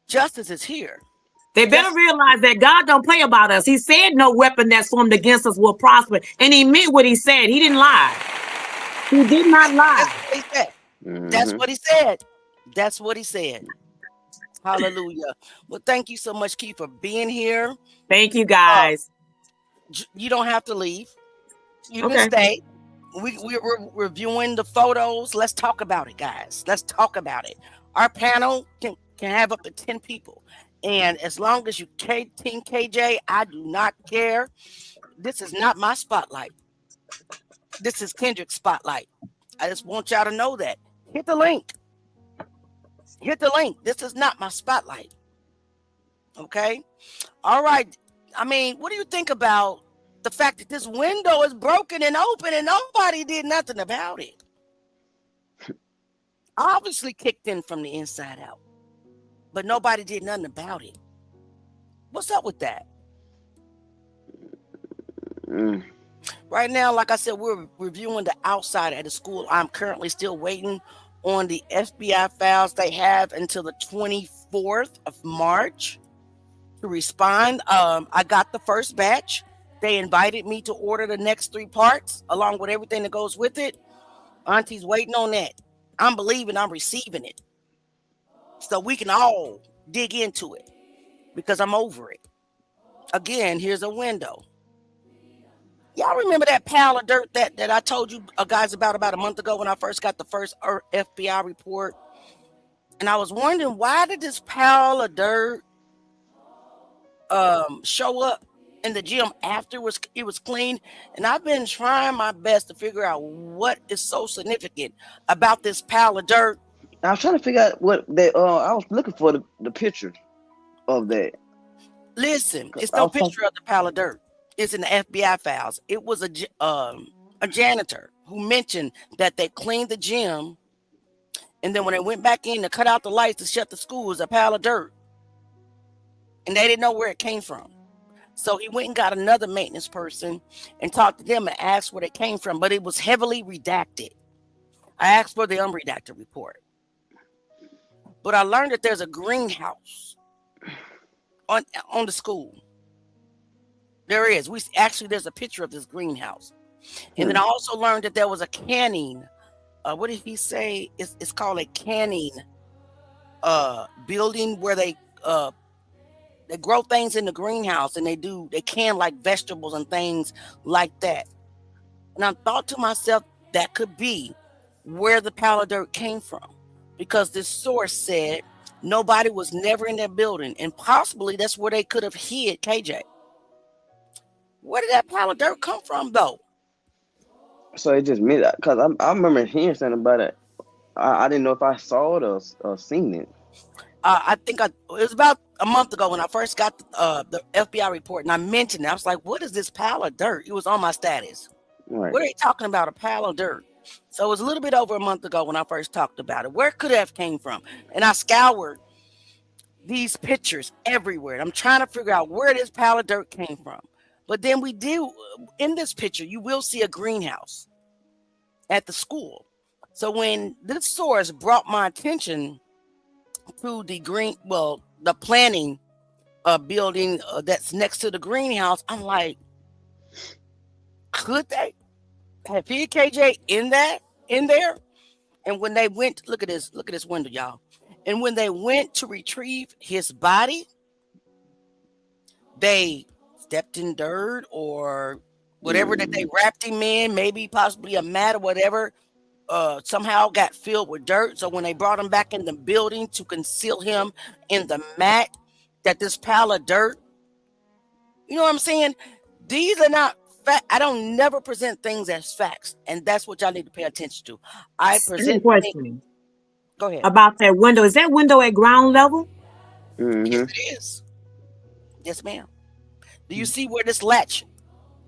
Justice is here. They better realize that God don't play about us. He said no weapon that's formed against us will prosper. And he meant what he said. He didn't lie. He did not lie. That's what he said. That's what he said. That's what he said. Hallelujah. Well, thank you so much, Keith, for being here. Thank you, guys. You don't have to leave. You can stay. We're reviewing the photos. Let's talk about it, guys. Let's talk about it. Our panel can have up to 10 people. And as long as you Team KJ, I do not care. This is not my spotlight. This is Kendrick's spotlight. I just want y'all to know that. Hit the link. Hit the link. This is not my spotlight. Okay? All right. I mean, what do you think about the fact that this window is broken and open and nobody did nothing about it? Obviously kicked in from the inside out, but nobody did nothing about it. What's up with that? Right now, like I said, we're reviewing the outside at the school. I'm currently still waiting on the FBI files. They have until the 24th of March to respond. I got the first batch. They invited me to order the next 3 parts along with everything that goes with it. Auntie's waiting on that. I'm believing I'm receiving it. So we can all dig into it because I'm over it. Again, here's a window. Y'all remember that pile of dirt that I told you guys about a month ago when I first got the first FBI report? And I was wondering, why did this pile of dirt show up in the gym after it was clean? And I've been trying my best to figure out what is so significant about this pile of dirt. I was trying to figure out what they I was looking for the picture of that. Listen, it's no picture of the pile of dirt. It's in the FBI files. It was a janitor who mentioned that they cleaned the gym, and then when they went back in to cut out the lights to shut the school, it was a pile of dirt, and they didn't know where it came from. So he went and got another maintenance person and talked to them and asked where it came from, but it was heavily redacted. I asked for the unredacted report. But I learned that there's a greenhouse on the school. There is. There's a picture of this greenhouse. And then I also learned that there was a canning. What did he say? It's called a canning building where they grow things in the greenhouse, and they can like vegetables and things like that. And I thought to myself, that could be where the pile of dirt came from, because this source said nobody was never in that building, and possibly that's where they could have hid KJ. Where did that pile of dirt come from, though? So it just meant because I remember hearing something about it. I didn't know if I saw it or seen it. I think it was about a month ago when I first got the FBI report, and I mentioned it. I was like, what is this pile of dirt? It was on my status. Right. What are they talking about, a pile of dirt? So it was a little bit over a month ago when I first talked about it. Where could it have came from? And I scoured these pictures everywhere. I'm trying to figure out where this pile of dirt came from. But then we do, in this picture, you will see a greenhouse at the school. So when this source brought my attention to the planning building that's next to the greenhouse, I'm like, could they have hid KJ in there? And when they went, look at this window, y'all. And when they went to retrieve his body, they stepped in dirt or whatever that they wrapped him in, maybe possibly a mat or whatever, somehow got filled with dirt. So when they brought him back in the building to conceal him in the mat, that this pile of dirt, you know what I'm saying? These are not fact. I don't never present things as facts, and that's what y'all need to pay attention to. I present question. Go ahead. About that window. Is that window at ground level? Yes, it is. Yes, ma'am. Do you see where this latch?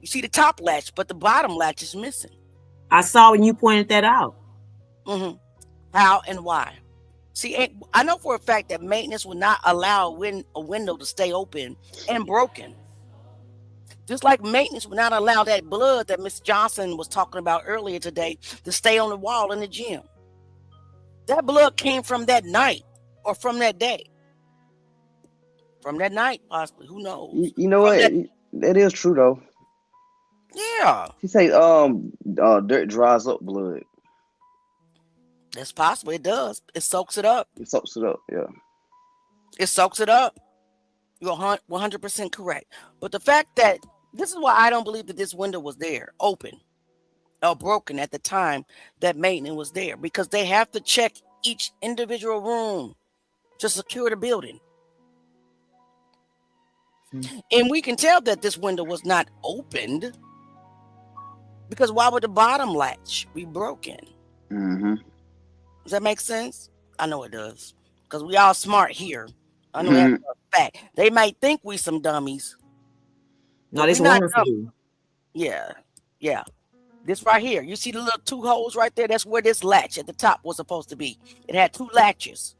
You see the top latch, but the bottom latch is missing. I saw when you pointed that out. How and why? See, I know for a fact that maintenance would not allow a window to stay open and broken. Just like maintenance would not allow that blood that Miss Johnson was talking about earlier today to stay on the wall in the gym. That blood came from that night or from that day. From that night, possibly. Who knows? You know what? That is true, though. Yeah. He say dirt dries up blood. That's possible. It does. It soaks it up. It soaks it up, yeah. It soaks it up. You're 100% correct. But the fact that this is why I don't believe that this window was there, open or broken at the time that maintenance was there, because they have to check each individual room to secure the building. And we can tell that this window was not opened, because why would the bottom latch be broken? Does that make sense? I know it does, because we all smart here. I know that's a fact. They might think we some dummies. No, this one for you. Yeah. This right here. You see the little two holes right there? That's where this latch at the top was supposed to be. It had two latches.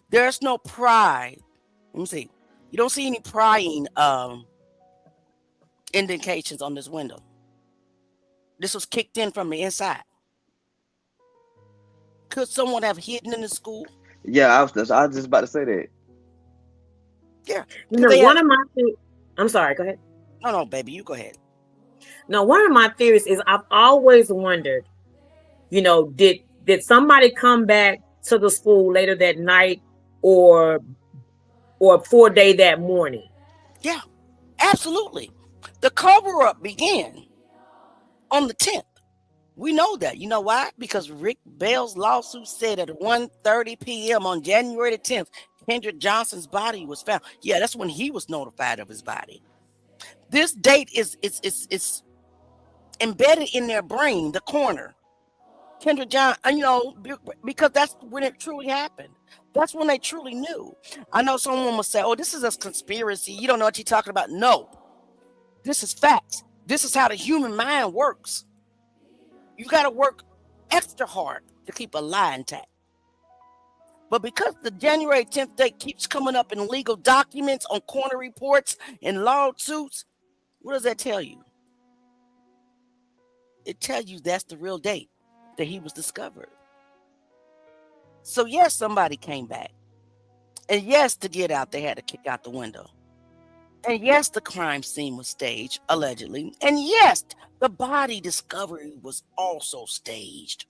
There's no pry. Let me see. You don't see any prying indications on this window. This was kicked in from the inside. Could someone have hidden in the school? Yeah, I was just about to say that. Yeah. I'm sorry, go ahead. No, baby, you go ahead. No, one of my theories is I've always wondered, did somebody come back to the school later that night or before day that morning? Yeah, absolutely. The cover-up began on the 10th. We know that. You know why? Because Rick Bell's lawsuit said at 1:30 p.m. on January the 10th, Kendrick Johnson's body was found. Yeah, that's when he was notified of his body. This date is embedded in their brain, the corner. Kendrick Johnson, because that's when it truly happened. That's when they truly knew. I know someone will say, oh, this is a conspiracy. You don't know what you're talking about. No, this is facts. This is how the human mind works. You got to work extra hard to keep a lie intact. But because the January 10th date keeps coming up in legal documents, on corner reports, and lawsuits, what does that tell you? It tells you that's the real date. that he was discovered. So yes, somebody came back. And yes, to get out, they had to kick out the window. And yes, the crime scene was staged, allegedly. And yes, the body discovery was also staged.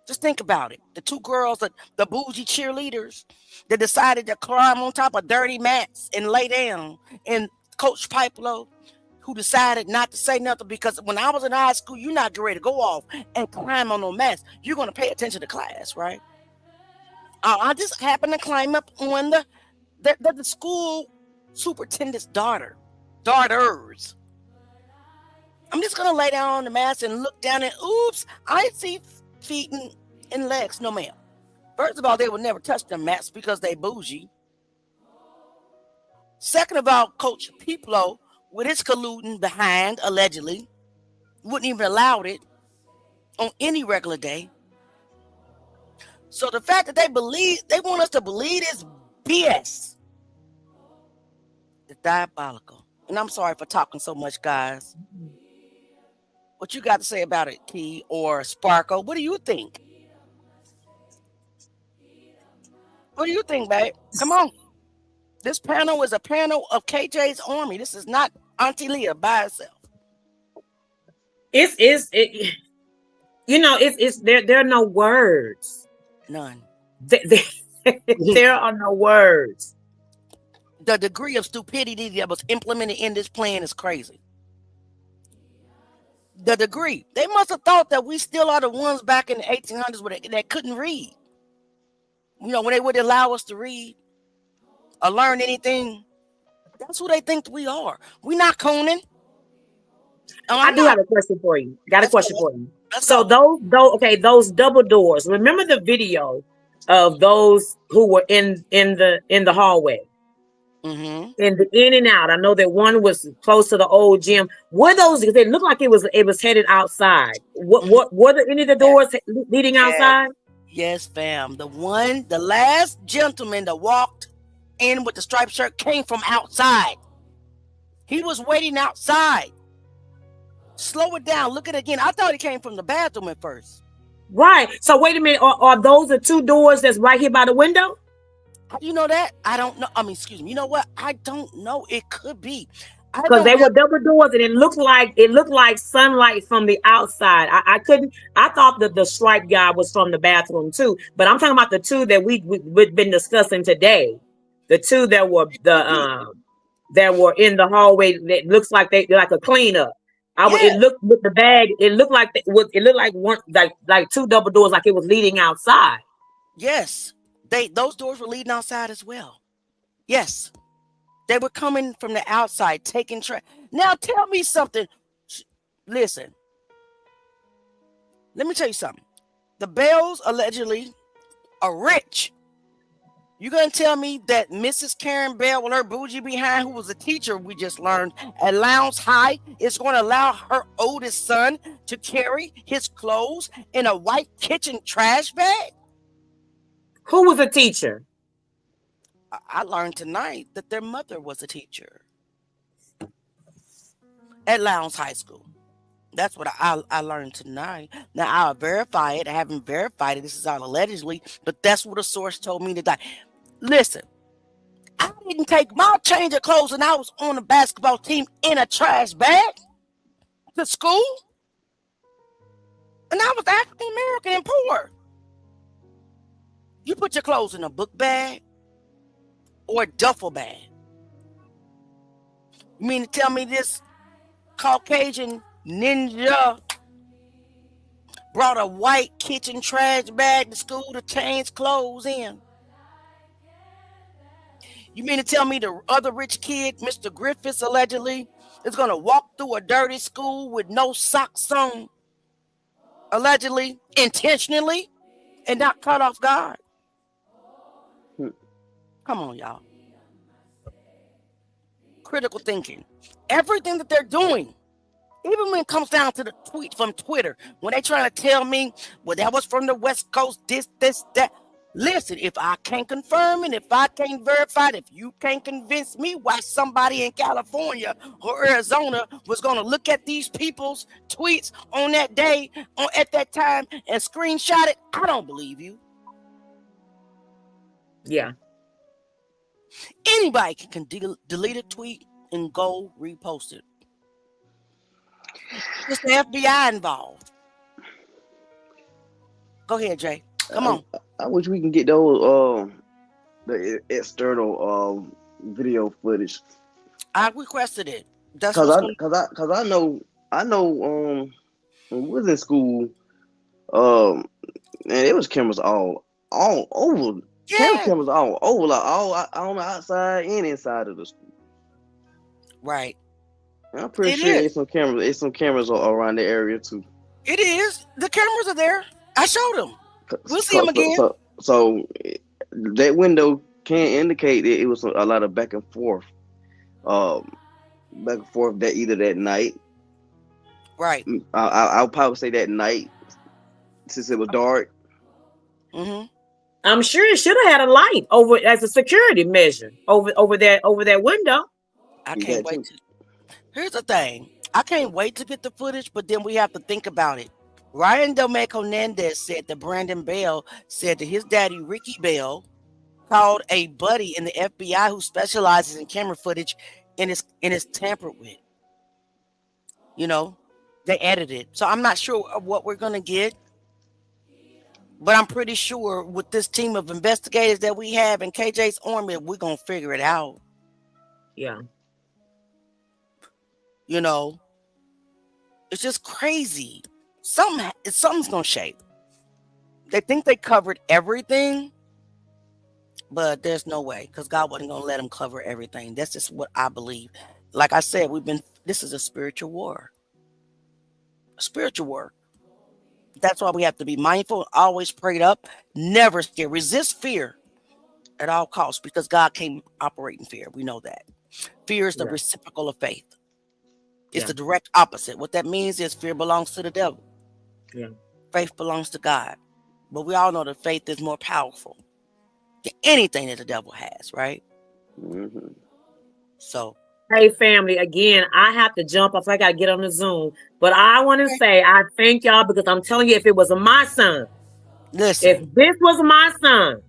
Just think about it. The two girls, the bougie cheerleaders that decided to climb on top of dirty mats and lay down. And Coach Pipelo, who decided not to say nothing, because when I was in high school, you're not ready to go off and climb on no mats. You're going to pay attention to class, right? I just happened to climb up on the school superintendent's daughters. I'm just going to lay down on the mats and look down and oops, I see feet and legs. No, ma'am. First of all, they would never touch the mats because they bougie. Second of all, Coach Pipelo, with his colluding behind, allegedly, wouldn't even allow it on any regular day. So the fact that they want us to believe this BS, it's diabolical. And I'm sorry for talking so much, guys. What you got to say about it, Key or Sparkle? What do you think? What do you think, babe? Come on. This panel is a panel of KJ's Army. This is not Auntie Leah by herself. There are no words. None. There are no words. The degree of stupidity that was implemented in this plan is crazy. The degree. They must have thought that we still are the ones back in the 1800s that couldn't read. You know, when they wouldn't allow us to read or learn anything. That's who they think we are. We're not Conan. I do have a question for you. So those double doors. Remember the video of those who were in the hallway, in and out. I know that one was close to the old gym. Were those? Because it looked like it was headed outside. What were there any of the doors leading outside? Yes, fam. The last gentleman that walked in with the striped shirt came from outside. He was waiting outside. Slow it down. Look at it again. I thought he came from the bathroom at first. Right. So wait a minute. Are those the two doors that's right here by the window? You know that? I don't know. I mean, excuse me. You know what? I don't know. It could be. Because they were double doors and it looked like sunlight from the outside. I thought that the striped guy was from the bathroom too. But I'm talking about the two that we've been discussing today. The two that were in the hallway. That looks like they're like a cleanup. It looked with the bag. It looked like one like two double doors, like it was leading outside. Yes, those doors were leading outside as well. Yes, they were coming from the outside, taking trash. Now tell me something. Listen, let me tell you something. The Bells allegedly are rich. You gonna tell me that Mrs. Karen Bell, with her bougie behind, who was a teacher we just learned at Lowndes High, is going to allow her oldest son to carry his clothes in a white kitchen trash bag? Who was a teacher? I learned tonight that their mother was a teacher at Lowndes High School. That's what I learned tonight. Now, I'll verify it. I haven't verified it. This is all allegedly, but that's what a source told me today. Listen, I didn't take my change of clothes and I was on the basketball team in a trash bag to school. And I was African American and poor. You put your clothes in a book bag or a duffel bag. You mean to tell me this Caucasian ninja brought a white kitchen trash bag to school to change clothes in? You mean to tell me the other rich kid, Mr. Griffiths, allegedly, is going to walk through a dirty school with no socks on, allegedly, intentionally, and not caught off guard? Come on, y'all. Critical thinking. Everything that they're doing, even when it comes down to the tweet from Twitter, when they trying to tell me, well, that was from the West Coast, this, that. Listen, if I can't confirm it, if I can't verify it, if you can't convince me why somebody in California or Arizona was going to look at these people's tweets on that day, at that time, and screenshot it, I don't believe you. Yeah. Anybody can delete a tweet and go repost it. It's the FBI involved. Go ahead, Jay. Come on. I wish we can get those the external video footage. I requested it. That's cause I know when we was in school, man, it was cameras all over. Yeah. Cameras all over, like all on the outside and inside of the school. Right. And I'm pretty sure it's some cameras around the area too. It is. The cameras are there. I showed them. We'll see them again. So that window can indicate that it was a lot of back and forth that either that night. Right. I'll probably say that night since it was dark. Mm-hmm. I'm sure it should have had a light over as a security measure over that window. I can't wait. Here's the thing. I can't wait to get the footage, but then we have to think about it. Ryan Delmeco Hernandez said that Brandon Bell said that his daddy, Ricky Bell, called a buddy in the FBI who specializes in camera footage and is tampered with. You know, they edited it. So I'm not sure of what we're going to get. But I'm pretty sure with this team of investigators that we have in KJ's Army, we're going to figure it out. Yeah. You know, it's just crazy. Something's going to shake. They think they covered everything, but there's no way because God wasn't going to let them cover everything. That's just what I believe. Like I said, this is a spiritual war. A spiritual war. That's why we have to be mindful, always prayed up, never scared. Resist fear at all costs because God can't operate in fear. We know that. Fear is the reciprocal of faith. It's the direct opposite. What that means is fear belongs to the devil. Yeah. Faith belongs to God. But we all know that faith is more powerful than anything that the devil has, right? Mm-hmm. So. Hey, family, again, I have to jump off. I got to get on the Zoom. But I want to say I thank y'all because I'm telling you, if it was my son, listen, if this was my son,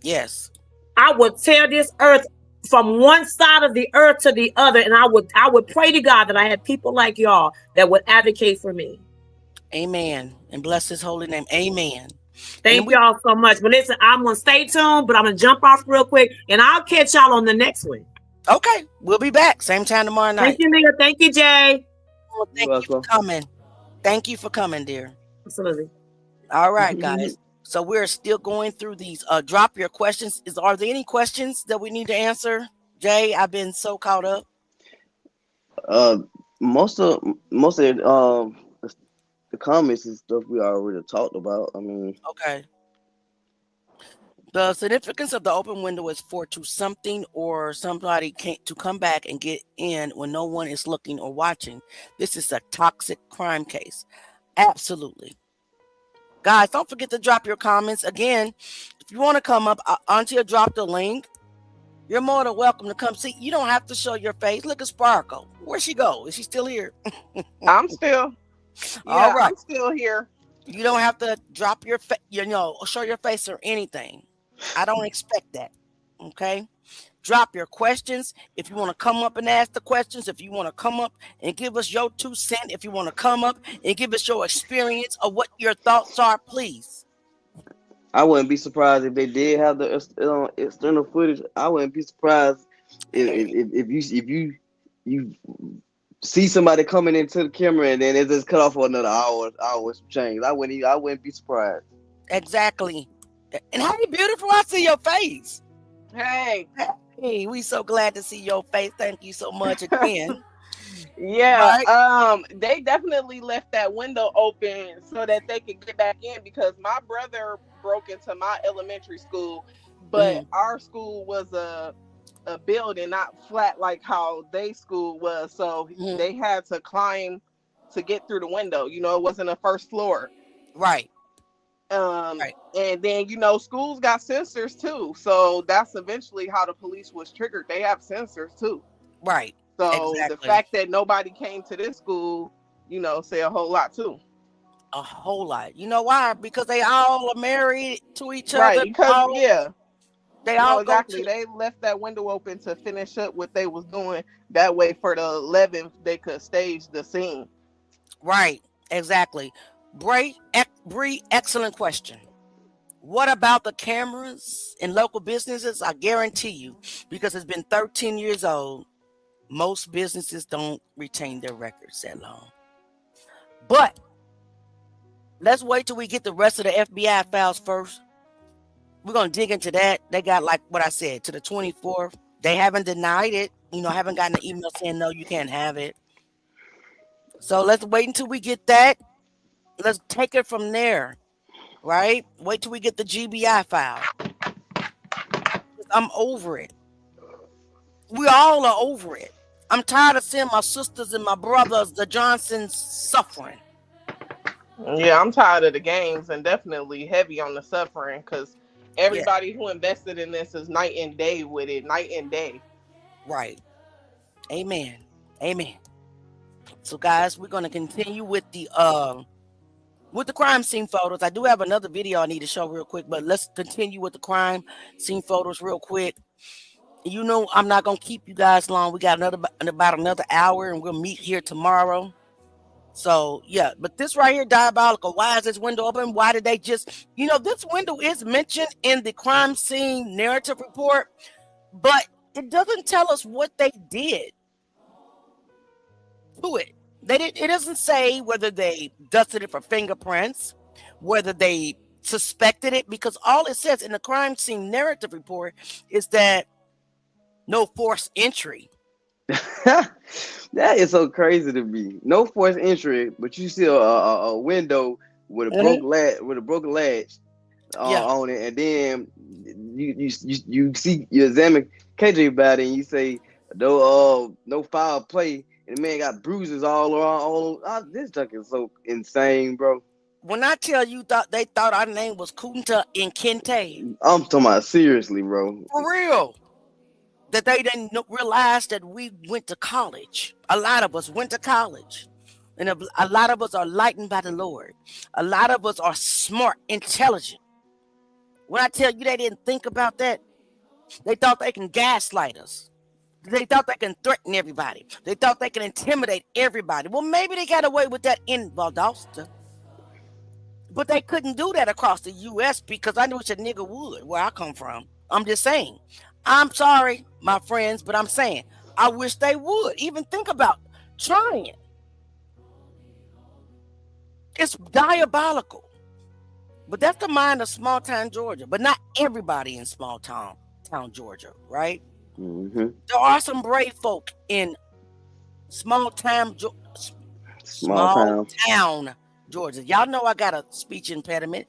yes, I would tear this earth from one side of the earth to the other. And I would pray to God that I had people like y'all that would advocate for me. Amen. And bless his holy name. Amen. Thank y'all so much. But listen, I'm going to stay tuned, but I'm going to jump off real quick and I'll catch y'all on the next one. Okay, we'll be back same time tomorrow night. Thank you, Leah. Thank you, Jay. Well, thank you for coming. Thank you for coming, dear. Absolutely. All right, guys. So we're still going through these. Drop your questions. Are there any questions that we need to answer? Jay, I've been so caught up. Most of the comments and stuff we already talked about. I mean, okay. The significance of the open window is to something or somebody to come back and get in when no one is looking or watching. This is a toxic crime case. Absolutely. Guys, don't forget to drop your comments. Again, if you want to come up, Auntie dropped the link. You're more than welcome to come see. You don't have to show your face. Look at Sparkle. Where'd she go? Is she still here? I'm still. All right. I'm still here. You don't have to drop your face, show your face or anything. I don't expect that. Okay. Drop your questions. If you want to come up and ask the questions, if you want to come up and give us your 2 cents, if you want to come up and give us your experience of what your thoughts are, please. I wouldn't be surprised if they did have the external footage. I wouldn't be surprised if you see somebody coming into the camera and then it just cut off for another hour with some change. I wouldn't be surprised. Exactly. And hey, beautiful, I see your face. Hey, we so glad to see your face. Thank you so much again. Yeah, right? They definitely left that window open so that they could get back in because my brother broke into my elementary school, but our school was a building, not flat like how they school was. So they had to climb to get through the window. It wasn't a first floor. Right. Right. And then, you know, schools got sensors too. So that's eventually how the police was triggered. They have sensors too. Right. So the Exactly. fact that nobody came to this school, you know, say a whole lot too. A whole lot. You know why? Because they all are married to each Right. other. Because They no, all go exactly. to They left that window open to finish up what they was doing. That way for the 11th they could stage the scene. right. Exactly. Bree, excellent question. What about the cameras in local businesses? I guarantee you, because it's been 13 years old, most businesses don't retain their records that long. But let's wait till we get the rest of the FBI files first. We're going to dig into that. They got, like what I said, to the 24th. They haven't denied it. You know, haven't gotten an email saying, no, you can't have it. So let's wait until we get that. Let's take it from there, right? Wait till we get the GBI file. I'm over it. We all are over it. I'm tired of seeing my sisters and my brothers, the Johnsons, suffering. Yeah, I'm tired of the games and definitely heavy on the suffering because everybody who invested in this is night and day with it, night and day. Right. Amen. Amen. So guys, we're going to continue with the crime scene photos. I do have another video I need to show real quick, but let's continue with the crime scene photos real quick. You know, I'm not going to keep you guys long. We got about another hour and we'll meet here tomorrow. So yeah, but this right here, diabolical. Why is this window open? Why did they just, you know, this window is mentioned in the crime scene narrative report, but it doesn't tell us what they did to it. It doesn't say whether they dusted it for fingerprints, whether they suspected it, because all it says in the crime scene narrative report is that no forced entry. That is so crazy to me. No forced entry, but you see a window with a broken latch on it, and then you see, you examine KJ about it, and you say no foul play, and the man got bruises all around. This junk is so insane, bro. When I tell you they thought our name was Kunta and Kente, I'm talking about seriously, bro. For real. That they didn't realize that we went to college. A lot of us went to college. And a lot of us are lightened by the Lord. A lot of us are smart, intelligent. When I tell you they didn't think about that, they thought they can gaslight us. They thought they can threaten everybody. They thought they can intimidate everybody. Well, maybe they got away with that in Valdosta. But they couldn't do that across the U.S. because I knew what a nigga would, where I come from. I'm just saying. I'm sorry, my friends, but I'm saying I wish they would even think about trying. It's diabolical. But that's the mind of small town Georgia. But not everybody in small town Georgia, right? Mm-hmm. There are some brave folk in small town Georgia. Y'all know I got a speech impediment.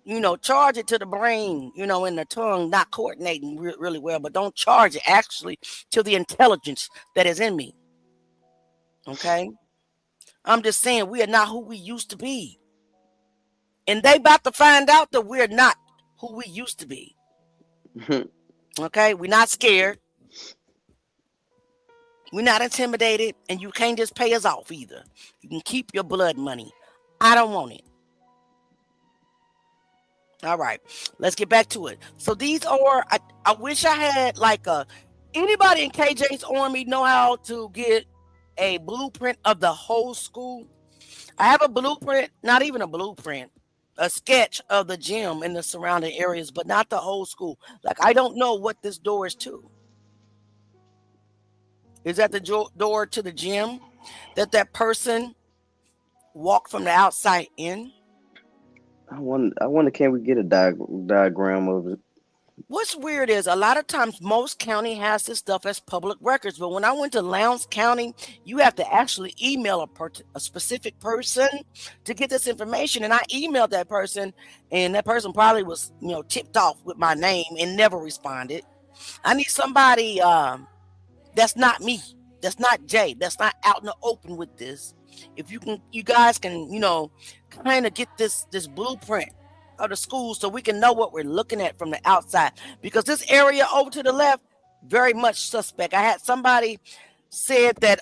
You know, charge it to the brain, you know, and the tongue not coordinating really well, but don't charge it actually to the intelligence that is in me. Okay? I'm just saying we are not who we used to be. And they about to find out that we're not who we used to be. Okay? We're not scared. We're not intimidated. And you can't just pay us off either. You can keep your blood money. I don't want it. All right, let's get back to it. So these are, I wish I had like anybody in KJ's Army know how to get a blueprint of the whole school. I have a blueprint, not even a blueprint, a sketch of the gym and the surrounding areas, but not the whole school. Like, I don't know what this door is to. Is that the door to the gym that person walked from the outside in? I wonder, can we get a diagram of it? What's weird is a lot of times most county has this stuff as public records, but when I went to Lowndes County, you have to actually email a specific person to get this information. And I emailed that person, and that person probably was, you know, tipped off with my name and never responded. I need somebody that's not me, that's not Jay, that's not out in the open with this. If you guys can, you know, kind of get this blueprint of the school so we can know what we're looking at from the outside. Because this area over to the left, very much suspect. I had somebody said that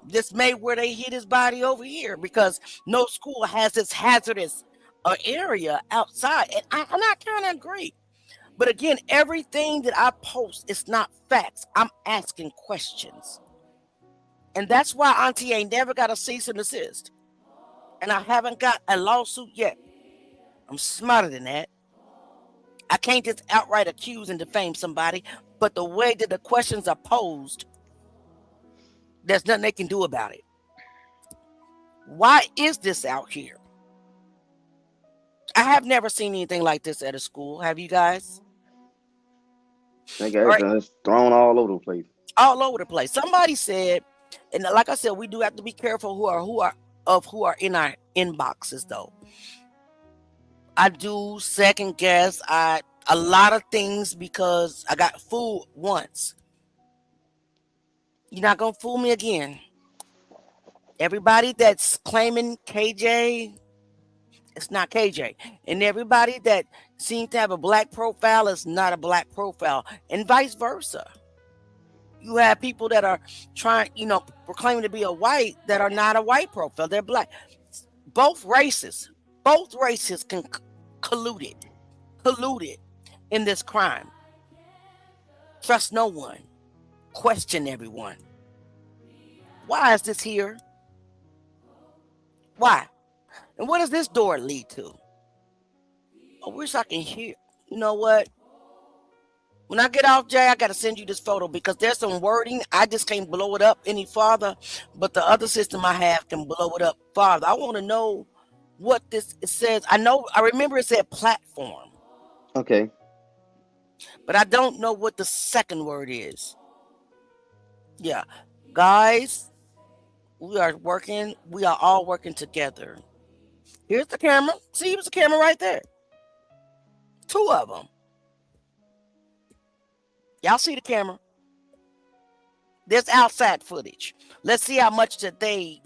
this may where they hid his body over here because no school has this hazardous area outside. And I kind of agree. But again, everything that I post is not facts. I'm asking questions. And that's why Auntie ain't never got a cease and desist. And I haven't got a lawsuit yet. I'm smarter than that. I can't just outright accuse and defame somebody, but the way that the questions are posed, there's nothing they can do about it. Why is this out here? I have never seen anything like this at a school. Have you guys? That guy's thrown all over the place. All over the place. Somebody said, and like I said, we do have to be careful who are in our inboxes, though. I do second guess a lot of things because I got fooled once. You're not gonna fool me again. Everybody that's claiming KJ, it's not KJ. And everybody that seems to have a black profile is not a black profile, and vice versa. You have people that are trying, proclaiming to be a white that are not a white profile. They're black. Both races can colluded in this crime. Trust no one. Question everyone. Why is this here? Why? And what does this door lead to? I wish I can hear. You know what? When I get off, Jay, I got to send you this photo because there's some wording. I just can't blow it up any farther, but the other system I have can blow it up farther. I want to know what it says. I remember it said platform. Okay. But I don't know what the second word is. Yeah. Guys, we are all working together. Here's the camera. See, there's a camera right there. 2 of them. Y'all see the camera? There's outside footage. Let's see how much that they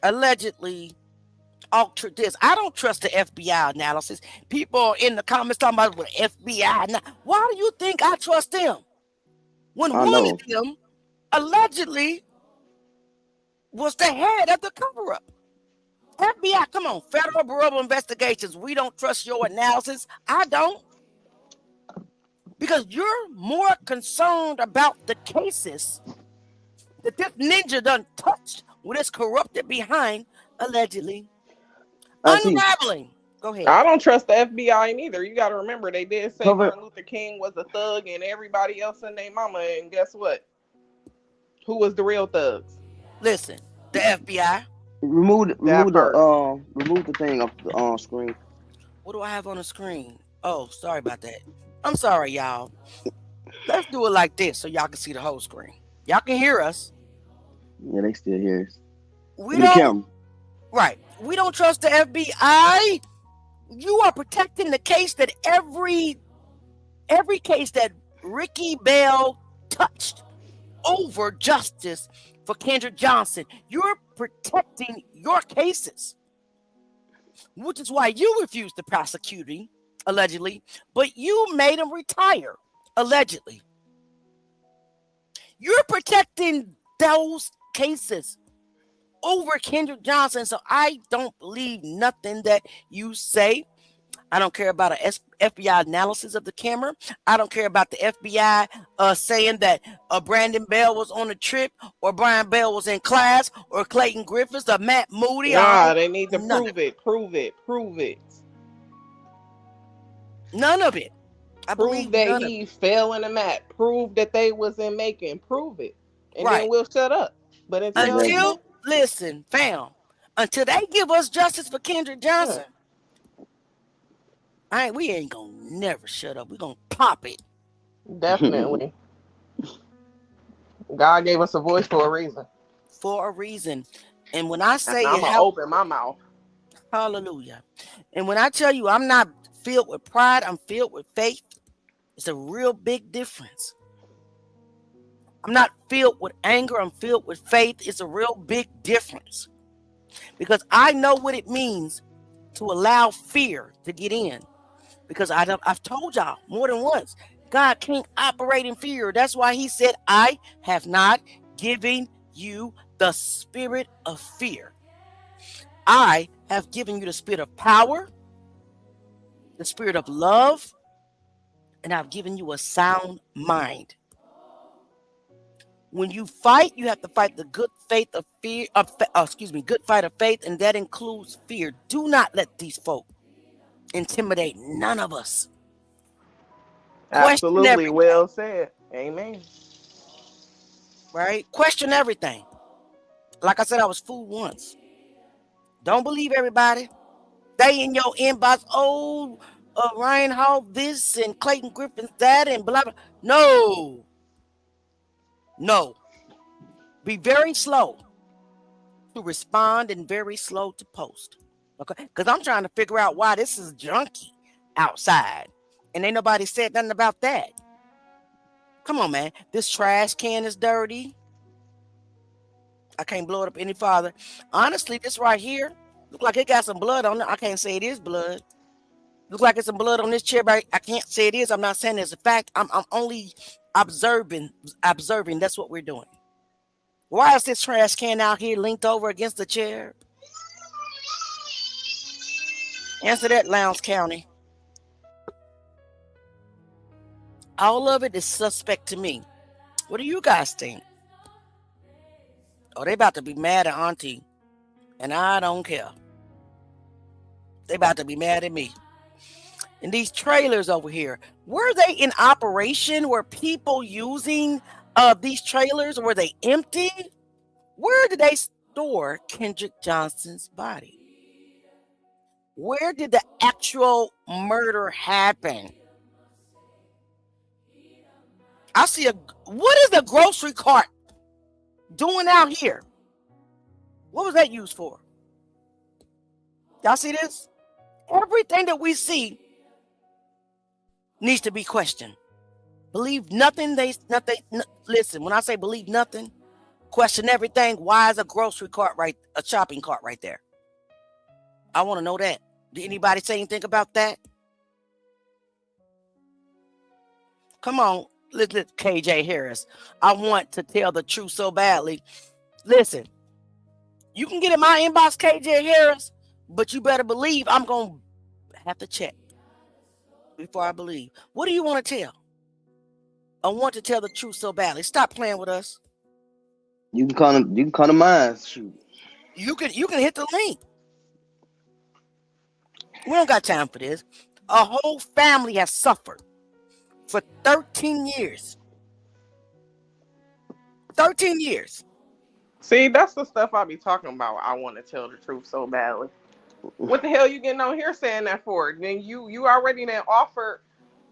allegedly altered this. I don't trust the FBI analysis. People are in the comments talking about what FBI. Why do you think I trust them? When one of them allegedly was the head of the cover-up. FBI, come on. Federal Bureau of Investigations. We don't trust your analysis. I don't. Because you're more concerned about the cases that this ninja done touched with his corrupted behind, allegedly. Unraveling. Go ahead. I don't trust the FBI neither. You got to remember, they did say Martin Luther King was a thug and everybody else and their mama. And guess what? Who was the real thugs? Listen, the FBI. Remove the thing off the screen. What do I have on the screen? Oh, sorry about that. I'm sorry, y'all. Let's do it like this so y'all can see the whole screen. Y'all can hear us. Yeah, they still hear us. We don't trust the FBI. You are protecting the case that every case that Ricky Bell touched over justice for Kendrick Johnson. You're protecting your cases, which is why you refused to prosecute him, allegedly, but you made him retire, allegedly. You're protecting those cases over Kendrick Johnson, so I don't believe nothing that you say. I don't care about an FBI analysis of the camera. I don't care about the FBI saying that Brandon Bell was on a trip or Brian Bell was in class or Clayton Griffiths or Matt Moody. They need to prove it. None of it. Prove that he fell in the mat. Prove that they was in Macon. Prove it. And then we'll shut up. But until listen, fam, until they give us justice for Kendrick Johnson, we ain't gonna never shut up. We're gonna pop it. Definitely. God gave us a voice for a reason. For a reason. And when I say I'm gonna open my mouth. Hallelujah. And when I tell you I'm not filled with pride, I'm filled with faith. It's a real big difference. I'm not filled with anger, I'm filled with faith. It's a real big difference. Because I know what it means to allow fear to get in. Because I've told y'all more than once, God can't operate in fear. That's why he said, I have not given you the spirit of fear. I have given you the spirit of power, the spirit of love, and I've given you a sound mind. When you fight, you have to fight the good faith of fear. Good fight of faith, and that includes fear. Do not let these folk intimidate none of us. Question Absolutely, everything. well said. Amen. Right? Question everything. Like I said, I was fooled once. Don't believe everybody. They in your inbox, Ryan Hall this and Clayton Griffin's that and blah blah. No. Be very slow to respond and very slow to post. Okay? Because I'm trying to figure out why this is junky outside. And ain't nobody said nothing about that. Come on, man. This trash can is dirty. I can't blow it up any farther. Honestly, this right here look like it got some blood on it. I can't say it is blood. Look like it's some blood on this chair, but I can't say it is. I'm not saying it's a fact. I'm only observing. That's what we're doing. Why is this trash can out here linked over against the chair? Answer that, Lowndes County. All of it is suspect to me. What do you guys think? Oh, they about to be mad at Auntie, and I don't care. They about to be mad at me. And these trailers over here, were they in operation? Were people using these trailers? Were they empty? Where did they store Kendrick Johnson's body? Where did the actual murder happen? I see what is the grocery cart doing out here? What was that used for? Y'all see this? Everything that we see needs to be questioned. Believe nothing. Listen, when I say believe nothing, question everything. Why is a grocery cart a shopping cart right there? I want to know that. Did anybody say anything about that? Come on, listen, KJ Harris. I want to tell the truth so badly. Listen, you can get in my inbox, KJ Harris, but you better believe I'm going to have to check before I believe. What do you want to tell? I want to tell the truth so badly. Stop playing with us. You can come to mine. Shoot. You can hit the link. We don't got time for this. A whole family has suffered for 13 years. 13 years. See, that's the stuff I be talking about. I want to tell the truth so badly. What the hell you getting on here saying that for? Then you already then offered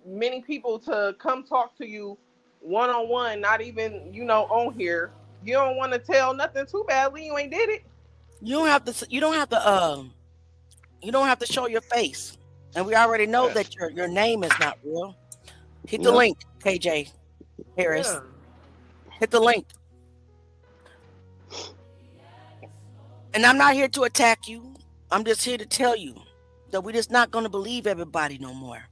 many people to come talk to you one-on-one, not even, on here. You don't want to tell nothing too badly. You ain't did it. You don't have to show your face. And we already know that your name is not real. Hit the link, KJ Harris. Yeah. Hit the link. And I'm not here to attack you. I'm just here to tell you that we're just not going to believe everybody no more.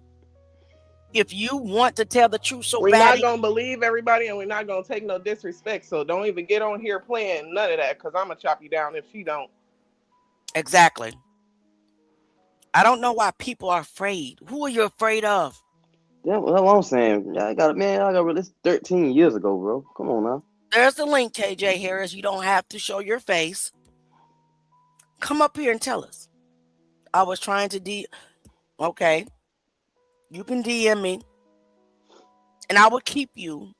If you want to tell the truth so we're badly, not going to believe everybody, and we're not going to take no disrespect. So don't even get on here playing none of that, because I'm going to chop you down if she don't. Exactly. I don't know why people are afraid. Who are you afraid of? Yeah, well, that's what I'm saying. I got this 13 years ago, bro. Come on now. There's the link, KJ Harris. You don't have to show your face. Come up here and tell us. I was trying to okay. You can DM me. And I will keep you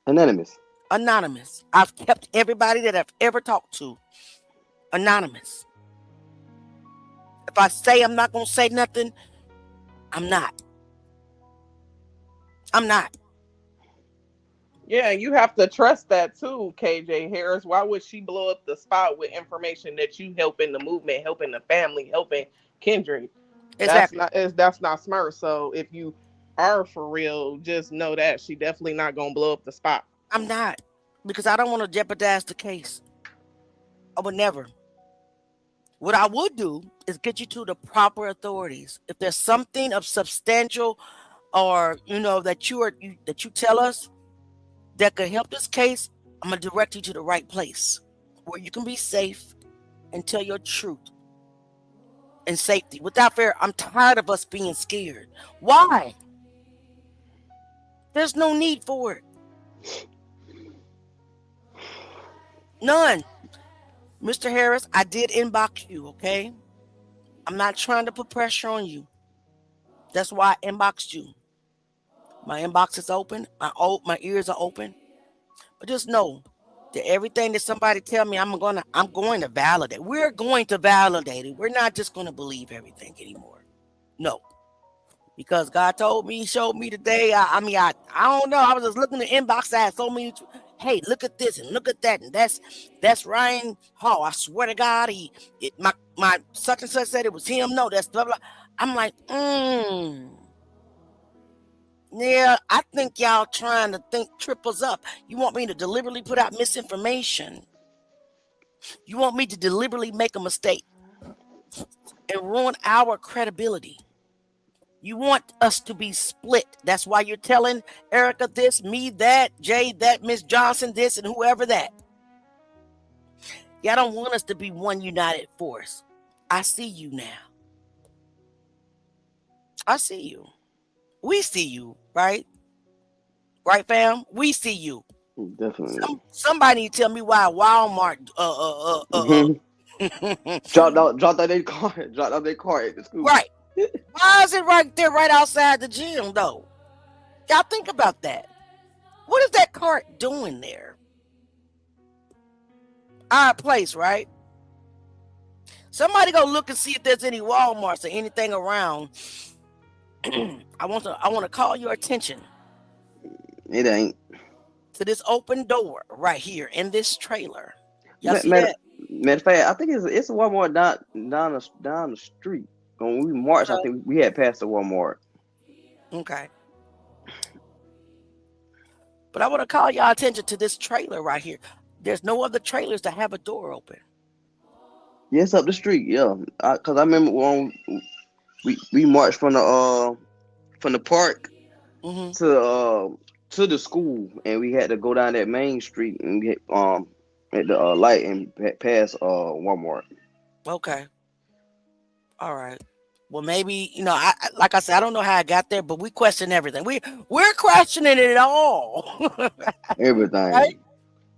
anonymous. I've kept everybody that I've ever talked to anonymous. If I say I'm not going to say nothing, I'm not. Yeah, you have to trust that too, KJ Harris. Why would she blow up the spot with information that you helping the movement, helping the family, helping Kendrick? Exactly. That's not smart. So if you are for real, just know that she definitely not gonna blow up the spot. I'm not, because I don't want to jeopardize the case. I would never. What I would do is get you to the proper authorities. If there's something of substantial, or that you tell us that could help this case, I'm gonna direct you to the right place where you can be safe and tell your truth in safety without fear. I'm tired of us being scared. Why? There's no need for it. None. Mr. Harris, I did inbox you, okay? I'm not trying to put pressure on you. That's why I inboxed you. My inbox is open. My ears are open. But just know that everything that somebody tell me, I'm going to validate. We're going to validate it. We're not just going to believe everything anymore. No. Because God told me, showed me today. I don't know. I was just looking at the inbox. I had so many. Hey, look at this and look at that, and that's Ryan Hall. I swear to God, my such and such said it was him. No, that's blah blah. I'm like, yeah. I think y'all trying to think triples up. You want me to deliberately put out misinformation? You want me to deliberately make a mistake and ruin our credibility? You want us to be split. That's why you're telling Erica this, me that, Jay that, Miss Johnson this, and whoever that. Y'all don't want us to be one united force. I see you now. I see you. We see you, right? Right, fam? We see you. Definitely. Somebody need to tell me why Walmart dropped out their car at the school. Right. Why is it right there, right outside the gym, though? Y'all think about that. What is that cart doing there? Our place, right? Somebody go look and see if there's any Walmarts or anything around. I want to call your attention. It ain't. To this open door right here in this trailer. Y'all see that? Matter of fact, I think it's a Walmart down the street. When we marched, I think we had passed the Walmart. Okay. But I want to call y'all attention to this trailer right here. There's no other trailers that have a door open. Yes, up the street, yeah. Cause I remember when we marched from the park to the school, and we had to go down that main street and get at the light and pass Walmart. Okay. All right. Well, maybe I like I said, I don't know how I got there, but we question everything. We're questioning it all. Everything. Right?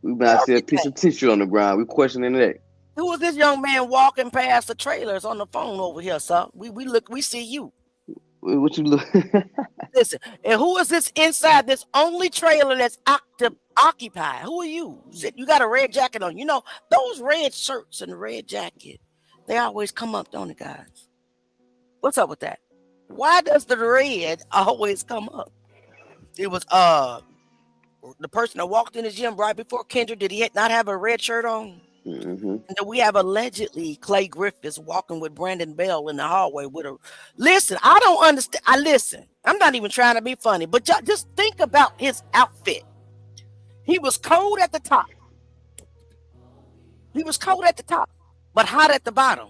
We might see a piece of tissue on the ground. We questioning that. Who was this young man walking past the trailers on the phone over here, sir? We see you. What you look? Listen, and who is this inside this only trailer that's occupied? Who are you? You got a red jacket on. Those red shirts and the red jacket, they always come up, don't it, guys? What's up with that? Why does the red always come up? It was the person that walked in the gym right before Kendrick. Did he not have a red shirt on? Mm-hmm. And then we have allegedly Clay Griffiths walking with Brandon Bell in the hallway with a. Listen, I don't understand. Listen. I'm not even trying to be funny, but just think about his outfit. He was cold at the top. But hot at the bottom.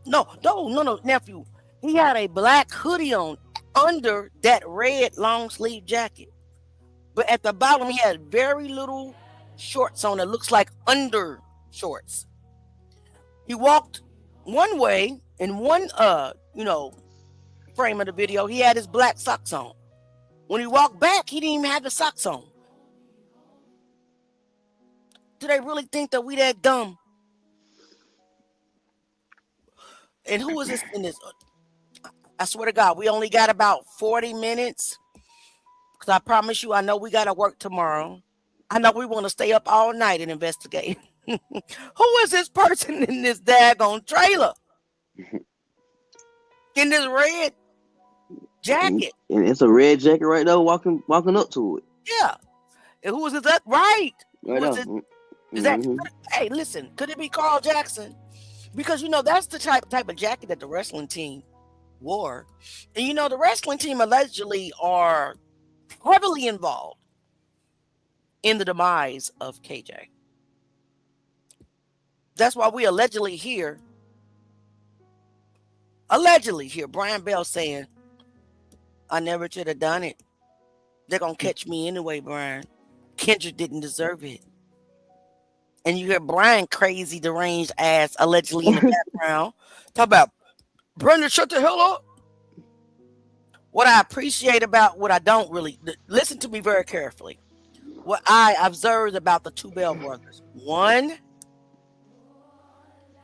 No, nephew. He had a black hoodie on under that red long sleeve jacket. But at the bottom, he had very little shorts on that looks like under shorts. He walked one way in one frame of the video. He had his black socks on. When he walked back, he didn't even have the socks on. Do they really think that we that dumb? And who is this in this? I swear to God, we only got about 40 minutes. Because I promise you, I know we got to work tomorrow. I know we want to stay up all night and investigate. Who is this person in this daggone trailer? In this red jacket. And it's a red jacket right there walking up to it. Yeah. And who is this? Right. Right now. Is that? Hey, listen. Could it be Carl Jackson? Because that's the type of jacket that the wrestling team wore. And the wrestling team allegedly are heavily involved in the demise of KJ. That's why we allegedly hear Brian Bell saying, I never should have done it. They're going to catch me anyway, Brian. Kendrick didn't deserve it. And you hear Brian crazy, deranged ass allegedly in the background. Talk about, Brenda, shut the hell up. What I appreciate about what I don't really, listen to me very carefully. What I observed about the two Bell brothers. One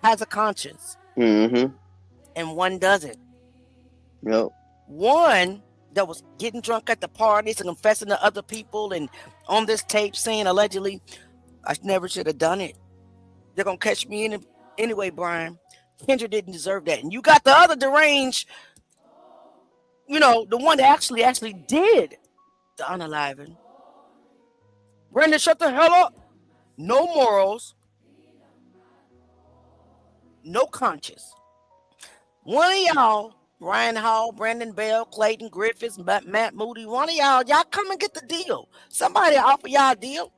has a conscience. Mm-hmm. And one doesn't. Yep. One that was getting drunk at the parties and confessing to other people and on this tape saying allegedly, I never should have done it. They're going to catch me anyway, Brian. Kendrick didn't deserve that. And you got the other deranged, you know, the one that actually did the unaliving. Brandon, shut the hell up. No morals. No conscience. One of y'all, Ryan Hall, Brandon Bell, Clayton Griffiths, Matt Moody, one of y'all come and get the deal. Somebody offer y'all a deal.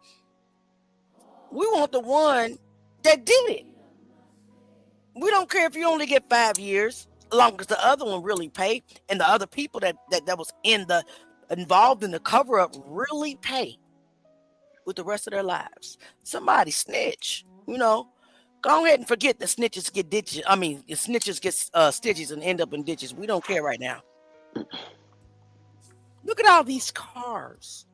We want the one that did it. We don't care if you only get 5 years, as long as the other one really pay, and the other people that was involved in the cover-up really pay with the rest of their lives. Somebody snitch, you know. Go ahead and forget that snitches get ditches. I mean, snitches get stitches and end up in ditches. We don't care right now. Look at all these cars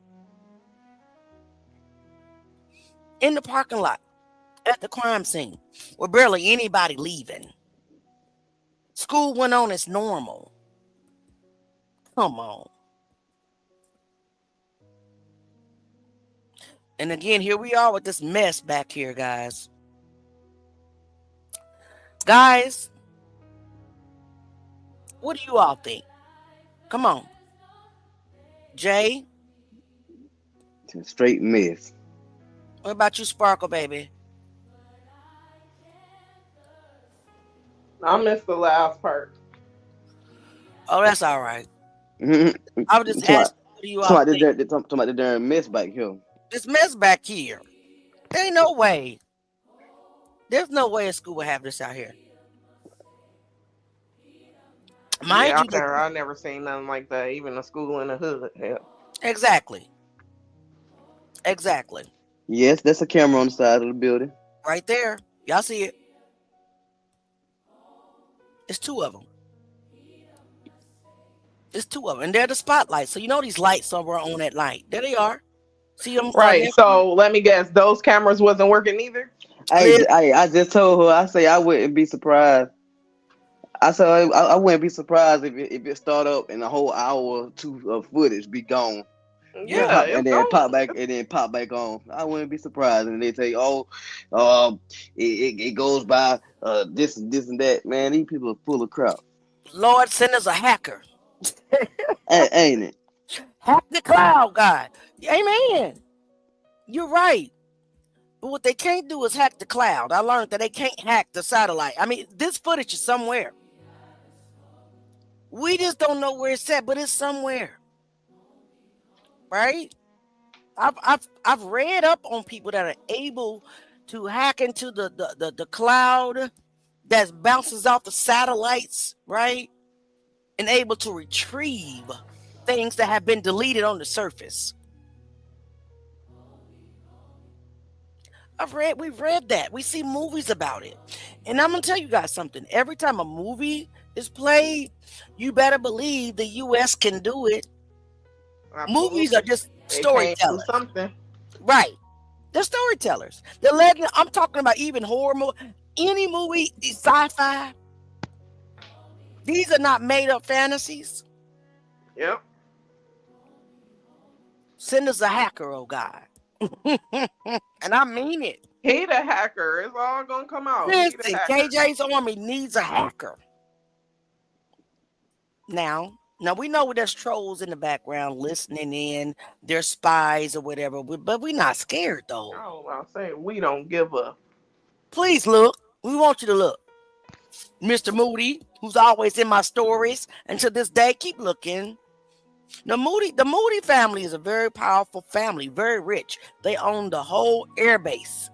in the parking lot at the crime scene with barely anybody leaving. School went on as normal. Come on. And again, here we are with this mess back here, guys. Guys, what do you all think? Come on. Jay? Straight mess. What about you, Sparkle, baby? I missed the last part. Oh, that's all right. Mm-hmm. I was just asking, what do you all think? Talking about the darn mess back here. This mess back here. There ain't no way. There's no way a school would have this out here. Mind you, I never seen nothing like that, even a school in the hood. Yeah. Exactly. Yes, that's a camera on the side of the building. Right there. Y'all see it? It's two of them. And they're the spotlights. So you know these lights somewhere on that light. There they are. See them? Right. So let me guess, those cameras wasn't working either? I just told her, I say I wouldn't be surprised. I said I wouldn't be surprised if it start up and a whole hour or two of footage be gone. Yeah, and then pop back on. I wouldn't be surprised. And they say, it goes by this and that. Man, these people are full of crap. Lord, send us a hacker. Ain't it? Hack the cloud, God. Amen. You're right. But what they can't do is hack the cloud. I learned that they can't hack the satellite. I mean, this footage is somewhere. We just don't know where it's at, but it's somewhere. Right? I've read up on people that are able to hack into the cloud that bounces off the satellites, right? And able to retrieve things that have been deleted on the surface. We've read that. We see movies about it. And I'm gonna tell you guys something. Every time a movie is played, you better believe the US can do it. Absolutely. Movies are just storytellers. Something. Right. They're storytellers. They're letting, I'm talking about even horror movie, any movie, sci-fi. These are not made up fantasies. Yep. Send us a hacker, oh God. And I mean it. He the hacker. It's all gonna come out. Listen, KJ's Army needs a hacker. Now we know there's trolls in the background listening in. There's spies or whatever, but we're not scared though. Oh, I'll say we don't give up. Please look. We want you to look. Mr. Moody, who's always in my stories, and to this day, keep looking. The Moody family is a very powerful family, very rich. They own the whole air base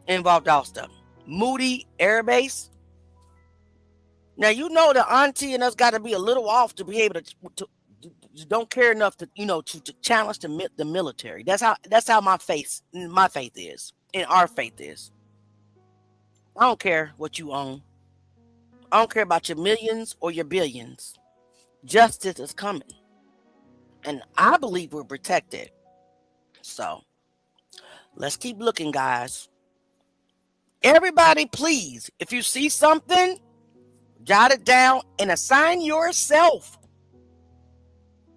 in Valdosta. Moody Air Base. Now, you know the auntie and us got to be a little off to be able to don't care enough to, to challenge the military. That's how my faith is, and our faith is. I don't care what you own. I don't care about your millions or your billions. Justice is coming. And I believe we're protected. So let's keep looking, guys. Everybody, please, if you see something, jot it down and assign yourself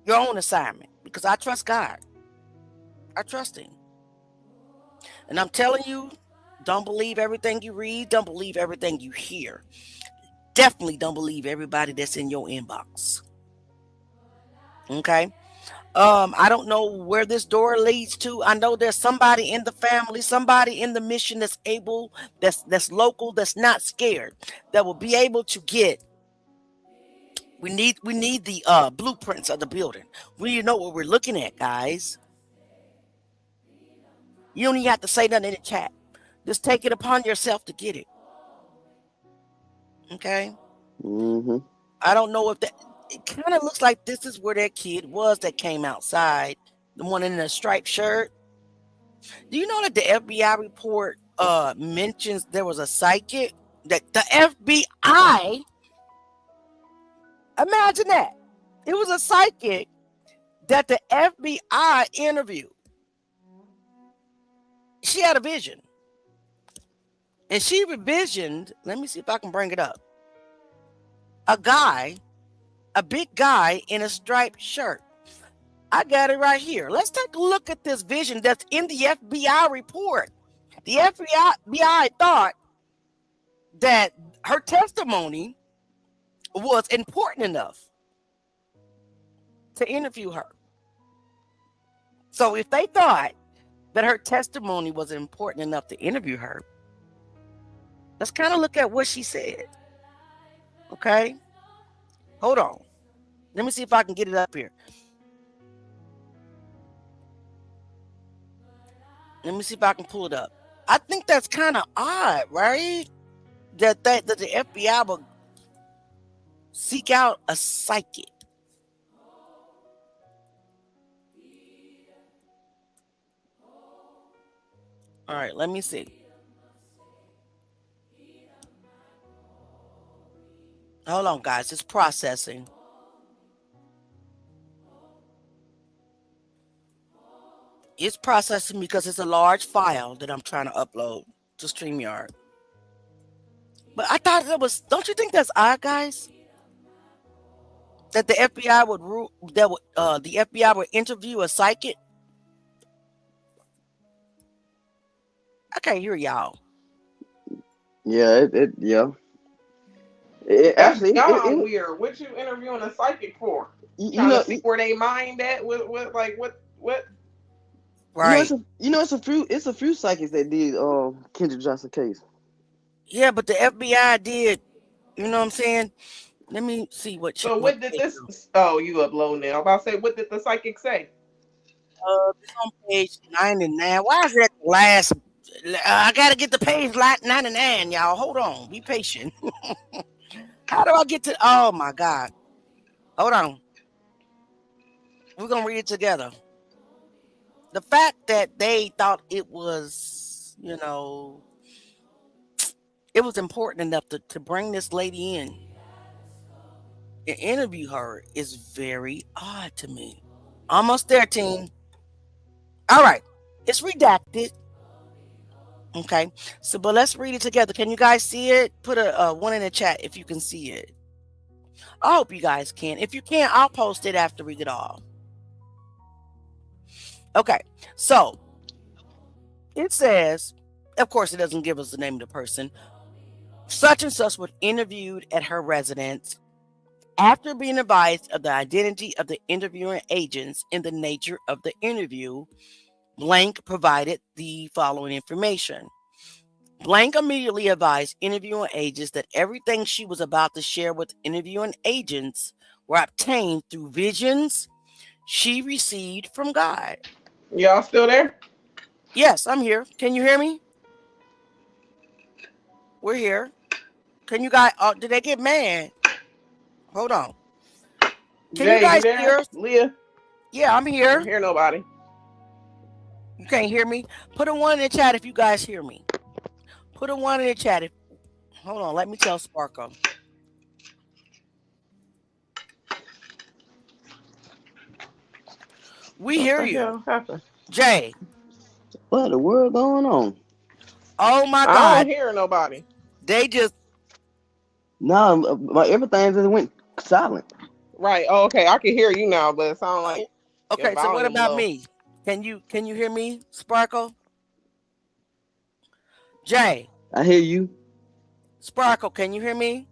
your own assignment, because I trust God. I trust him. And I'm telling you, don't believe everything you read. Don't believe everything you hear. Definitely don't believe everybody that's in your inbox. Okay? I don't know where this door leads to. I know there's somebody in the family, somebody in the mission that's able, that's local, that's not scared, that will be able to get. We need the blueprints of the building. We need to know what we're looking at, guys. You don't even have to say nothing in the chat. Just take it upon yourself to get it. Okay? Mm-hmm. I don't know if that... It kind of looks like this is where that kid was that came outside. The one in the striped shirt. Do you know that the FBI report mentions there was a psychic? That the FBI... Imagine that. It was a psychic that the FBI interviewed. She had a vision. And she revisioned, let me see if I can bring it up. A big guy in a striped shirt. I got it right here. Let's take a look at this vision that's in the FBI report. The FBI thought that her testimony was important enough to interview her. So if they thought that her testimony was important enough to interview her, let's kind of look at what she said. Okay? Hold on. Let me see if I can get it up here. Let me see if I can pull it up. I think that's kind of odd, right? That the FBI would seek out a psychic. All right, let me see. Hold on, guys. It's processing. It's processing because it's a large file that I'm trying to upload to StreamYard. But I thought that was... Don't you think that's odd, guys? That the FBI would the FBI would interview a psychic? I can't hear y'all. Yeah, yeah. Actually, y'all weird. What you interviewing a psychic for? Trying to see where they mind at? What? Right. It's a few psychics that did Kendrick Johnson case. Yeah, but the FBI did. You know what I'm saying? Let me see what. So what did this? Oh, you uploading it? I'm about to say, what did the psychic say? It's on page 99. Why is that last? I gotta get the page 99, y'all. Hold on. Be patient. How do I get to? Oh my God. Hold on. We're gonna read it together. The fact that they thought it was, it was important enough to bring this lady in and interview her is very odd to me. Almost there, team. All right. It's redacted. Okay. So, but let's read it together. Can you guys see it? Put a one in the chat if you can see it. I hope you guys can. If you can't, I'll post it after we get off. Okay. So, it says, of course, it doesn't give us the name of the person. Such and such was interviewed at her residence. After being advised of the identity of the interviewing agents and the nature of the interview, blank provided the following information. Blank immediately advised interviewing agents that everything she was about to share with interviewing agents were obtained through visions she received from God. Y'all still there? Yes, I'm here. Can you hear me? We're here. Can you guys? Did they get mad? Hold on. Can you Jay, you guys there? hear us? Leah? Yeah, I'm I here. don't hear nobody. You can't hear me? Put a 1 in the chat if you guys hear me. Put a 1 in the chat. Hold on. Let me tell Sparkle. We What hear the you. hell happened? Jay. What the world going on? Oh my I God. don't hear nobody. They just. No, everything just went silent. Right. Oh, okay. I can hear you now, but it sounds like your Okay, so what volume about low. me? Can you hear me, Sparkle? Jay. I hear you. Sparkle, can you hear me?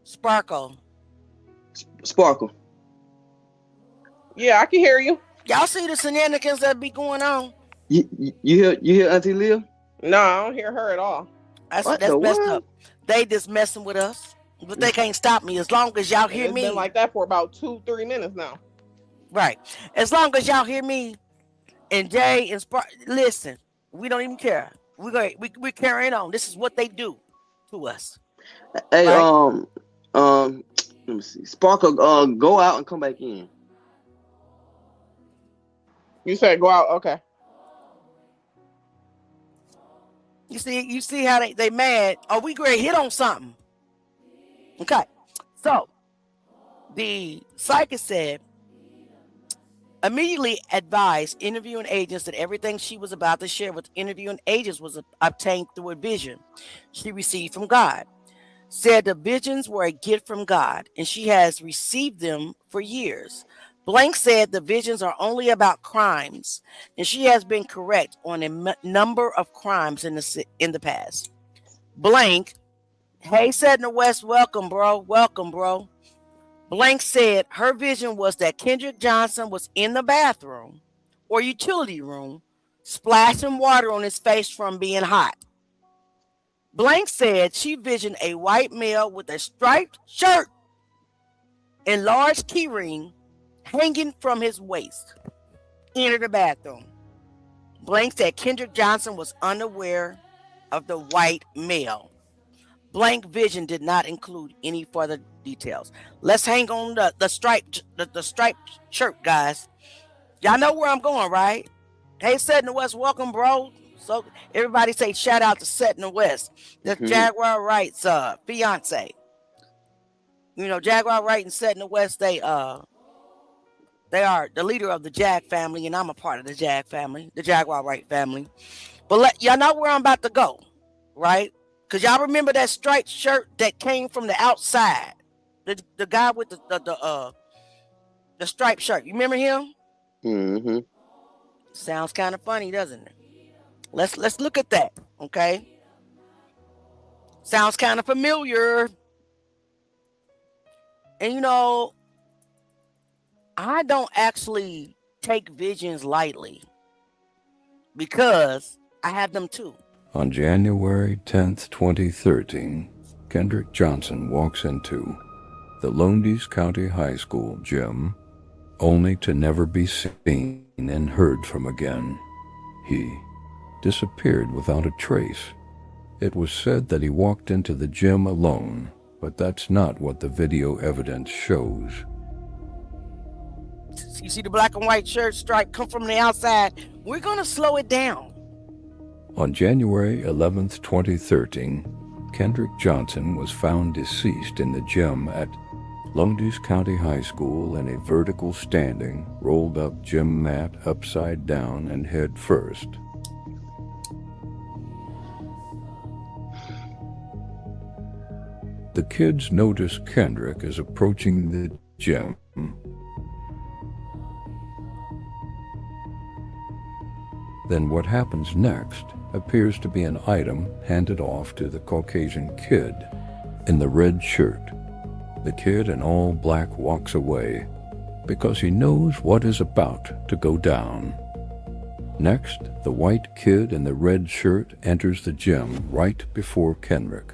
Sparkle. Sparkle. Yeah, I can hear you. Y'all see the shenanigans that be going on? You hear Auntie Leah? No, I don't hear her at all. That's What the messed world? up. They just messing with us, but they can't stop me as long as y'all And hear it's been me. like that for about 2-3 minutes now. Right. As long as y'all hear me and Jay and listen, we don't even care. We're carrying on. This is what they do to us. Hey, right? let me see. Sparkle, go out and come back in. You said go out. Okay. You see how they mad. Oh, we great hit on something. Okay. So the psychic said immediately advised interviewing agents that everything she was about to share with interviewing agents was obtained through a vision she received from God. Said the visions were a gift from God and she has received them for years. Blank said the visions are only about crimes and she has been correct on a number of crimes in the past. Blank, hey, said in the West, welcome, bro. Blank said her vision was that Kendrick Johnson was in the bathroom or utility room splashing water on his face from being hot. Blank said she visioned a white male with a striped shirt and large key ring hanging from his waist enter the bathroom. Blank said Kendrick Johnson was unaware of the white male. Blank vision did not include any further details. Let's hang on the striped shirt, guys. Y'all know where I'm going, right? Hey, Set in the West, welcome, bro. So everybody say shout out to Set in the West. That's Jaguar Wright's fiance. You know, Jaguar Wright and Set in the West, they are the leader of the Jag family, and I'm a part of the Jag family, the Jaguar Wright family. But y'all know where I'm about to go, right? Because y'all remember that striped shirt that came from the outside? The guy with the striped shirt. You remember him? Mm-hmm. Sounds kind of funny, doesn't it? Let's look at that, okay? Sounds kind of familiar. And you know, I don't actually take visions lightly because I have them too. On January 10th, 2013, Kendrick Johnson walks into the Lowndes County High School gym, only to never be seen and heard from again. He disappeared without a trace. It was said that he walked into the gym alone, but that's not what the video evidence shows. You see the black and white shirt stripe come from the outside. We're going to slow it down. On January 11th, 2013, Kendrick Johnson was found deceased in the gym at Lowndes County High School in a vertical standing, rolled up gym mat upside down and head first. The kids notice Kendrick is approaching the gym. Then what happens next appears to be an item handed off to the Caucasian kid in the red shirt. The kid in all black walks away because he knows what is about to go down. Next, the white kid in the red shirt enters the gym right before Kendrick.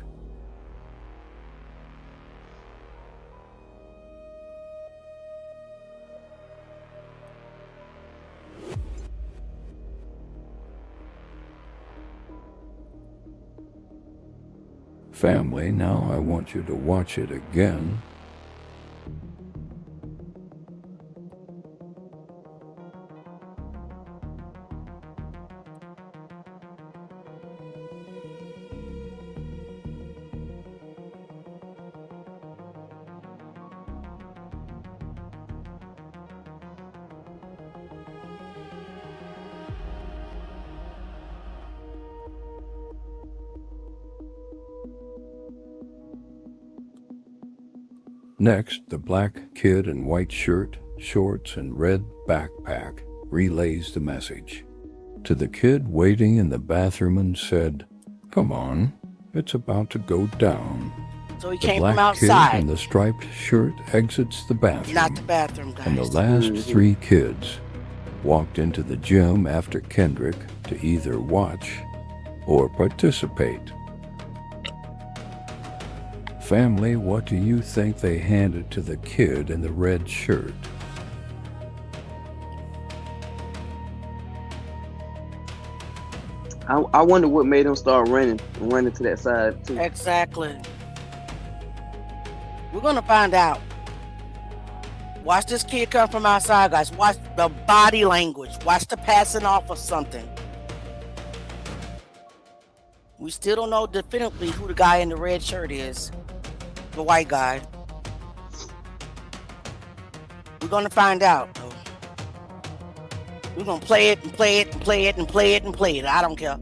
Family, now I want you to watch it again. Next, the black kid in white shirt, shorts, and red backpack relays the message to the kid waiting in the bathroom and said, "Come on, it's about to go down." So he The came black from outside. kid in the striped shirt exits the bathroom. Not the bathroom, guys. And the last three kids walked into the gym after Kendrick to either watch or participate. Family, what do you think they handed to the kid in the red shirt? I wonder what made him start running to that side too. Exactly. We're gonna find out. Watch this kid come from outside, guys. Watch the body language. Watch the passing off of something. We still don't know definitively who the guy in the red shirt is. The white guy. We're gonna find out, though. We're gonna play it and play it and play it and play it and play it. I don't care.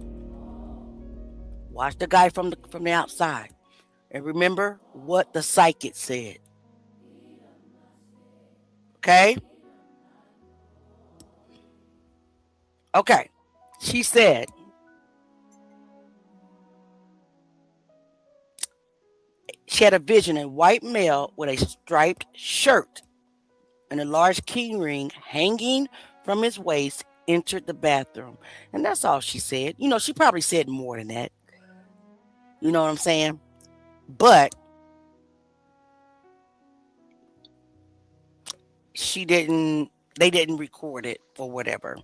Watch the guy from the outside. And remember what the psychic said. Okay? Okay. She said, she had a vision, a white male with a striped shirt and a large key ring hanging from his waist entered the bathroom. And that's all she said. You know, she probably said more than that. You know what I'm saying? But they didn't record it or whatever.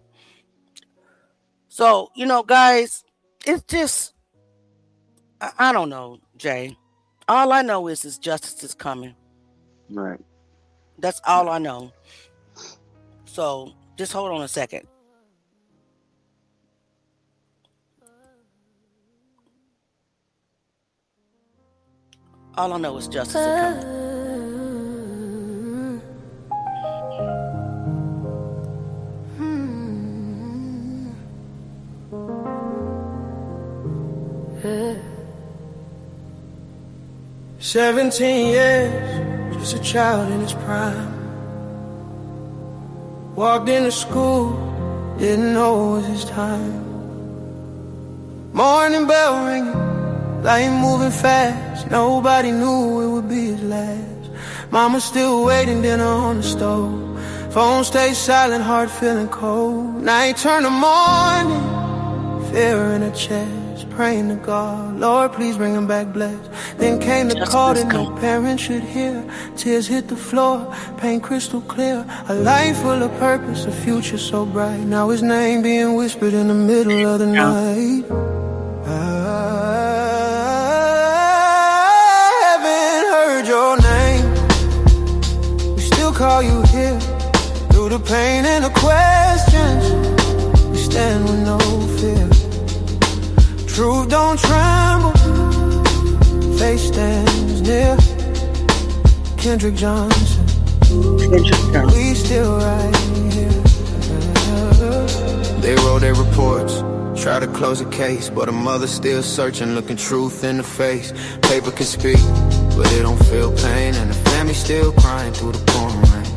So, you know, guys, it's just, I don't know, Jay. All I know is justice is coming. Right. That's all I know. So just hold on a second. All I know is justice is coming. Yeah. 17 years, just a child in his prime. Walked into school, didn't know it was his time. Morning bell ringing, life moving fast. Nobody knew it would be his last. Mama still waiting, dinner on the stove. Phone stays silent, heart feeling cold. Night turned to morning, fear in her chest, praying to God, Lord, please bring him back blessed. Then came the call that no parent should hear. Tears hit the floor, pain crystal clear. A life full of purpose, a future so bright. Now his name being whispered in the middle of the night. I haven't heard your name. We still call you here. Through the pain and the questions, we stand with no fear. Truth don't tremble, faith stands near. Kendrick Johnson, we still right here. They wrote their reports, try to close a case, but a mother still searching, looking truth in the face. Paper can speak, but it don't feel pain, and the family still crying through the pouring rain.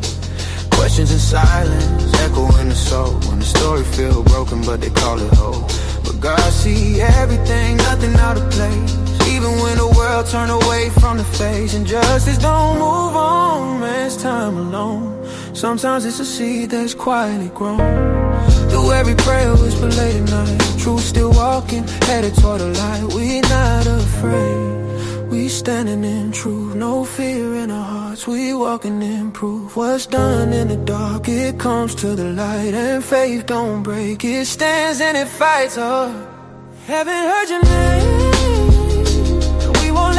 Questions in silence, echo in the soul. When the story feel broken, but they call it whole. But God see everything, nothing out of place. Even when the world turn away from the face. And justice don't move on, man's time alone. Sometimes it's a seed that's quietly grown. Through every prayer whisper late at night, truth still walking, headed toward the light. We not afraid, we standing in truth. No fear in our hearts, we walking in proof. What's done in the dark, it comes to the light. And faith don't break, it stands and it fights. Oh, haven't heard your name, and we won't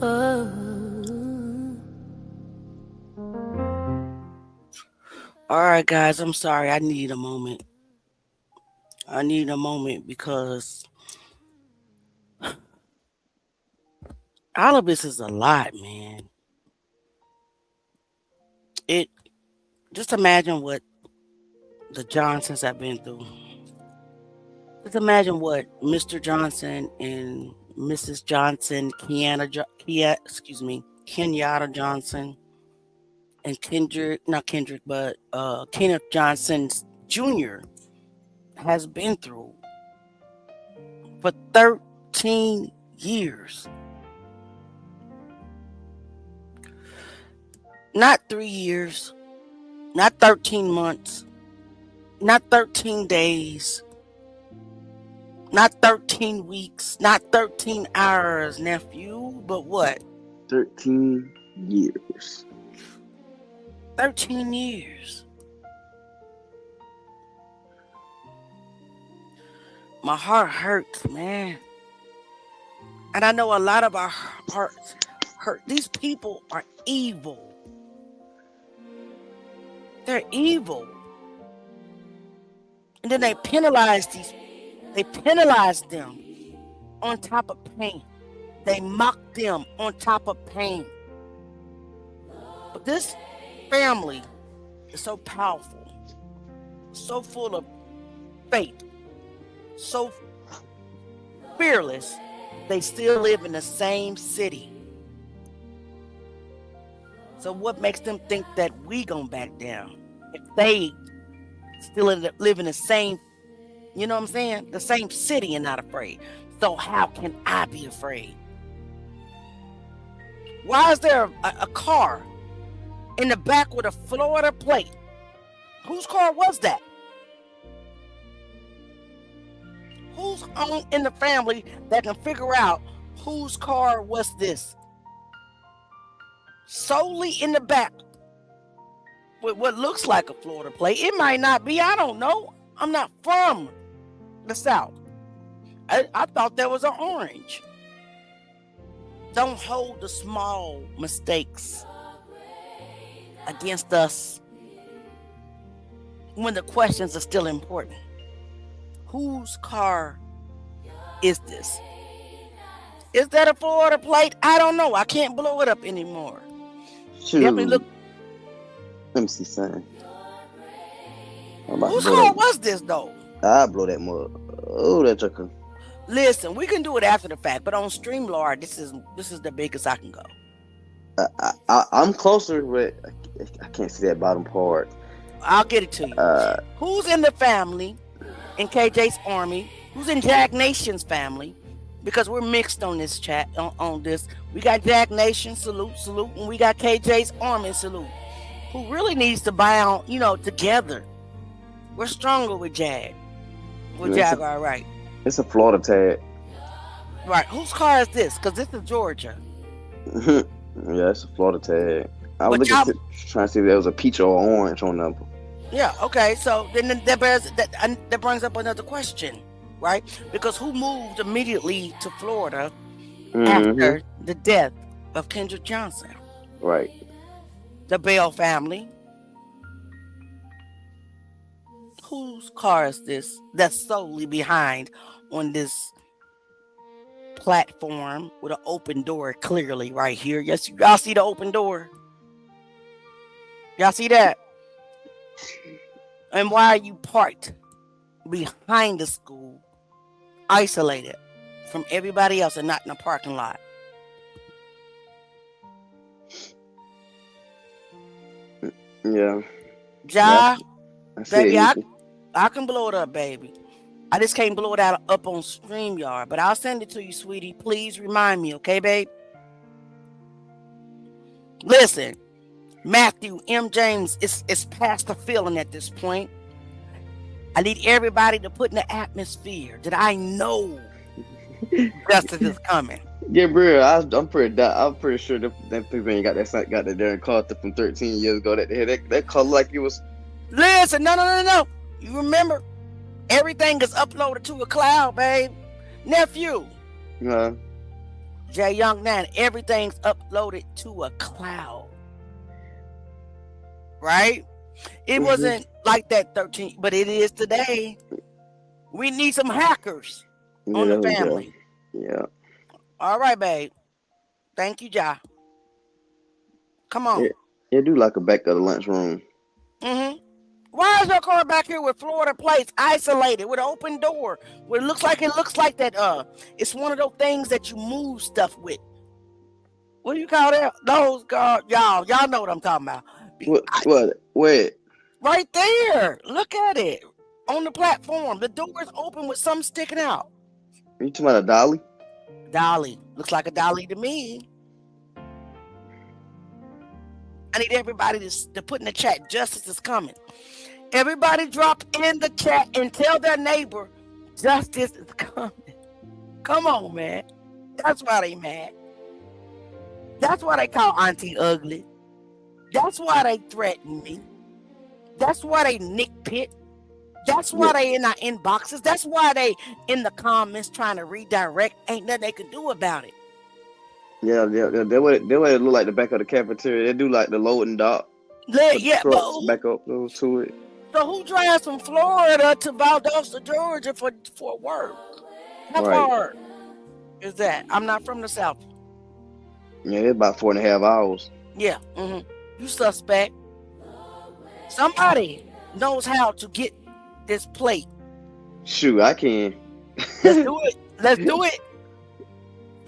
All right, guys, I'm sorry. I need a moment. I need a moment because all of this is a lot, man. It just imagine what the Johnsons have been through. Just imagine what Mr. Johnson and Mrs. Johnson, Kenyatta Johnson, and Kenneth Johnson Jr. has been through for 13 years. Not 3 years, not 13 months, not 13 days, not 13 weeks, not 13 hours, nephew, but what? 13 years. 13 years. My heart hurts, man. And I know a lot of our hearts hurt. These people are evil. They're evil. And then they penalize them on top of pain. They mock them on top of pain. But this family is so powerful, so full of faith, so fearless, they still live in the same city. So what makes them think that we gonna back down if they still live in the same, you know what I'm saying, the same city and not afraid? So how can I be afraid? Why is there a car in the back with a Florida plate? Whose car was that? Who's on in the family that can figure out whose car was this? Solely in the back with what looks like a Florida plate. It might not be. I don't know. I'm not from the South. I thought there was an orange. Don't hold the small mistakes against us when the questions are still important. Whose car is this? Is that a Florida plate? I don't know. I can't blow it up anymore. Definitely look. Let me see something. Whose car was this though? I blow that mug. Oh, that chucker. Listen, we can do it after the fact, but on Streamlord, this is the biggest I can go. I'm closer, but I can't see that bottom part. I'll get it to you. Who's in the family in KJ's Army? Who's in Jack Nation's family? Because we're mixed on this chat. On this, we got Jack Nation, salute, and we got KJ's Army, salute. Who really needs to bound, together? We're stronger with Jag. With Jaguar, right? It's a Florida tag. Right. Whose car is this? Because this is Georgia. Yeah, it's a Florida tag. I was trying to see if there was a peach or orange on them. Yeah. Okay. So then that brings up another question, right? Because who moved immediately to Florida after the death of Kendrick Johnson? Right. The Bell family. Whose car is this that's solely behind on this platform with an open door clearly right here? Yes, y'all see the open door? Y'all see that? And why are you parked behind the school, isolated from everybody else and not in a parking lot? Yeah. Baby, I can blow it up, baby. I just can't blow it out up on StreamYard, but I'll send it to you, sweetie. Please remind me, okay, babe? Listen, Matthew M. James is past the feeling at this point. I need everybody to put in the atmosphere that I know justice is coming. Gabriel, I'm pretty sure that people ain't got that there and called from 13 years ago. That called like it was. Listen, no. You remember, everything is uploaded to a cloud, babe. Nephew. Jay Young, now everything's uploaded to a cloud. Right? It wasn't like that 13, but it is today. We need some hackers on the family. Yeah. All right, babe. Thank you, Ja. Come on. It do like a back of the lunchroom. Why is your car back here with Florida plates, isolated, with an open door? Where it looks like that. It's one of those things that you move stuff with. What do you call that? Those cars, y'all know what I'm talking about. What? Where? Right there. Look at it on the platform. The door is open with something sticking out. You talking about a dolly? Dolly. Looks like a dolly to me. I need everybody to put in the chat, justice is coming. Everybody drop in the chat and tell their neighbor, justice is coming. Come on, man. That's why they mad. That's why they call Auntie ugly. That's why they threaten me. That's why they nitpick. That's why they in our inboxes. That's why they in the comments trying to redirect. Ain't nothing they can do about it. Yeah. That way it look like the back of the cafeteria. They do like the loading dock. Yeah, back up to it. So who drives from Florida to Valdosta, Georgia for work? How far is that? I'm not from the South. Yeah, it's about 4.5 hours. Yeah. You suspect. Somebody knows how to get this plate. Shoot, I can. Let's do it.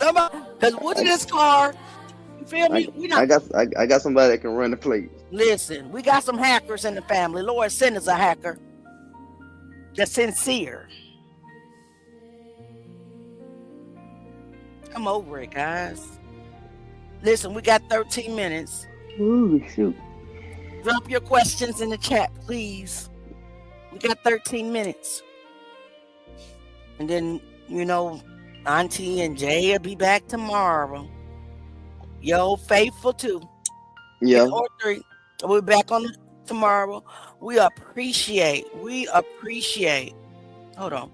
Somebody, because what's in this car? You feel me? I got somebody that can run the plate. Listen, we got some hackers in the family. Lord, send us a hacker that's sincere. I'm over it, guys. Listen, we got 13 minutes. Ooh, shoot. Drop your questions in the chat, please. We got 13 minutes. And then, Auntie and Jay will be back tomorrow. Yo, faithful too. Yeah. Or 3. We'll be back on tomorrow. We appreciate. Hold on.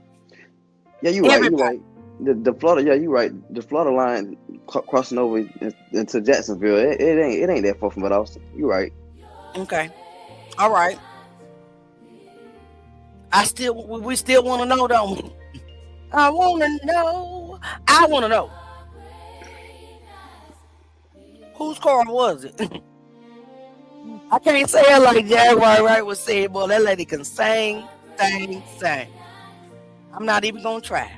Yeah, you're right. The Florida. Yeah, you're right. The Florida line crossing over into Jacksonville. It ain't that far from Valdosta. You're right. Okay. All right. We still want to know, don't we? I want to know. Whose car was it? I can't say it like Jaguar Wright was saying, boy, that lady can sing. I'm not even going to try.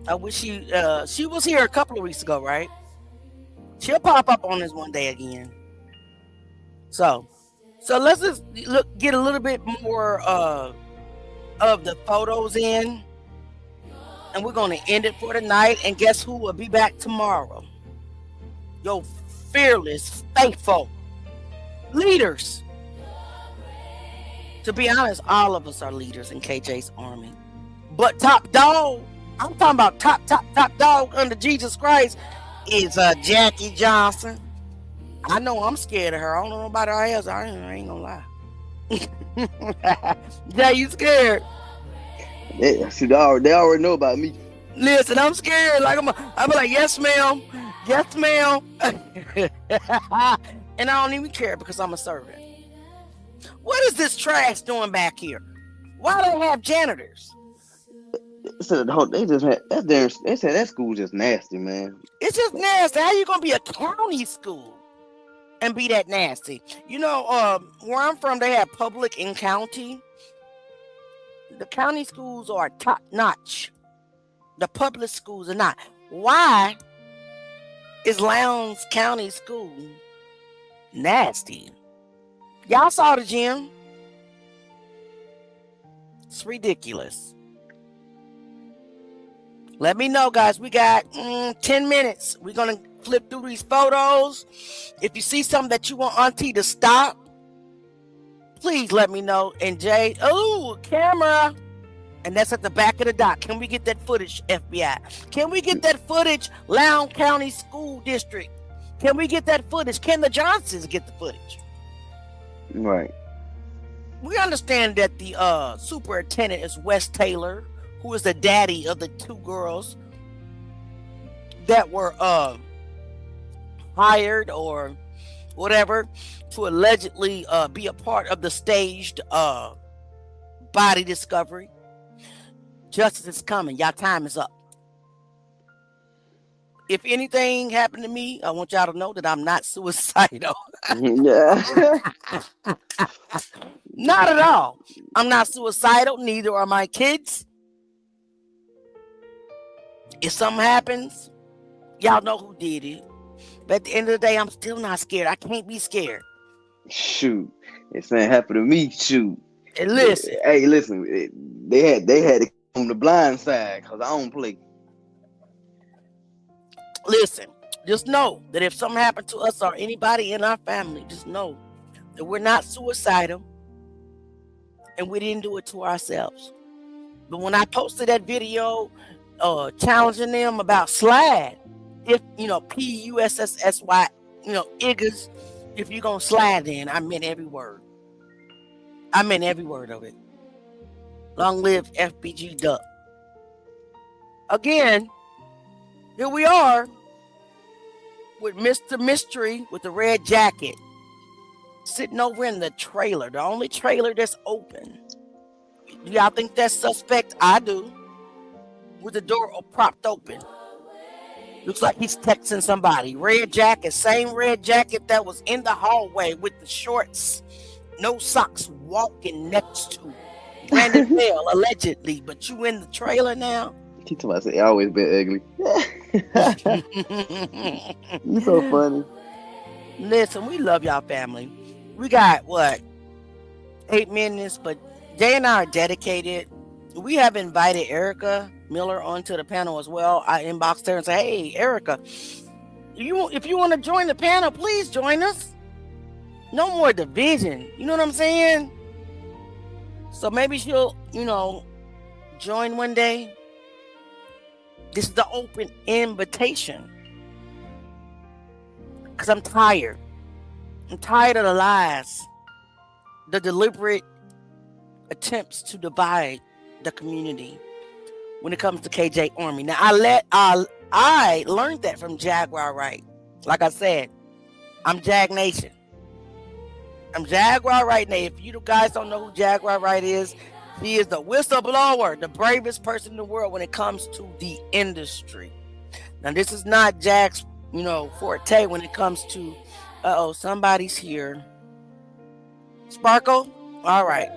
I wish she was here a couple of weeks ago, right? She'll pop up on this one day again. So let's just get a little bit more of the photos in. And we're going to end it for tonight. And guess who will be back tomorrow? Your fearless, faithful leaders. To be honest, all of us are leaders in KJ's army. But top dog, I'm talking about top dog under Jesus Christ is Jackie Johnson. I know I'm scared of her. I don't know nobody else. I ain't gonna lie. Jay, you scared? They already know about me. Listen, I'm scared. Like I'm like, yes, ma'am. And I don't even care because I'm a servant. What is this trash doing back here? Why do they have janitors? They said that school just nasty, man. It's just nasty. How you gonna be a county school and be that nasty? Where I'm from, they have public and county. The county schools are top notch. The public schools are not. Why is Lowndes County School nasty? Y'all saw the gym. It's ridiculous. Let me know, guys. We got 10 minutes. We're going to flip through these photos. If you see something that you want Auntie to stop, please let me know. And Jay, camera. And that's at the back of the dock. Can we get that footage, FBI? Can we get that footage, Lowndes County School District? Can we get that footage? Can the Johnsons get the footage? Right. We understand that the superintendent is Wes Taylor, who is the daddy of the 2 girls. that were hired or whatever to allegedly be a part of the staged body discovery. Justice is coming. Y'all time is up. If anything happened to me, I want y'all to know that I'm not suicidal. Yeah. Not at all. I'm not suicidal. Neither are my kids. If something happens, y'all know who did it. But at the end of the day, I'm still not scared. I can't be scared. Shoot, if something happened to me, shoot. And listen. Hey, listen. They had to come the blind side because I don't play. Listen, just know that if something happened to us or anybody in our family, just know that we're not suicidal and we didn't do it to ourselves. But when I posted that video challenging them about slide, if PUSSSY, Iggers, if you're gonna slide in, I meant every word. I meant every word of it. Long live FBG Duck. Again, here we are with Mr. Mystery with the red jacket sitting over in the trailer, the only trailer that's open. Do y'all think that's suspect? I do. With the door propped open. Looks like he's texting somebody. Red jacket, same red jacket that was in the hallway with the shorts, no socks, walking next to Brandon Bell, allegedly. But you in the trailer now? He told me I said, always been ugly. You so funny. Listen, we love y'all family. We got 8 minutes, but Jay and I are dedicated. We have invited Erica Miller onto the panel as well. I inboxed her and said, hey, Erica, if you want to join the panel, please join us. No more division. You know what I'm saying? So maybe she'll, join one day. This is the open invitation. Because I'm tired. I'm tired of the lies. The deliberate attempts to divide the community when it comes to KJ Army. Now, I learned that from Jaguar Wright. Like I said, I'm Jag Nation. I'm Jaguar Wright. Now, if you guys don't know who Jaguar Wright is, he is the whistleblower, the bravest person in the world when it comes to the industry. Now, this is not Jag's, forte when it comes to, somebody's here. Sparkle? All right.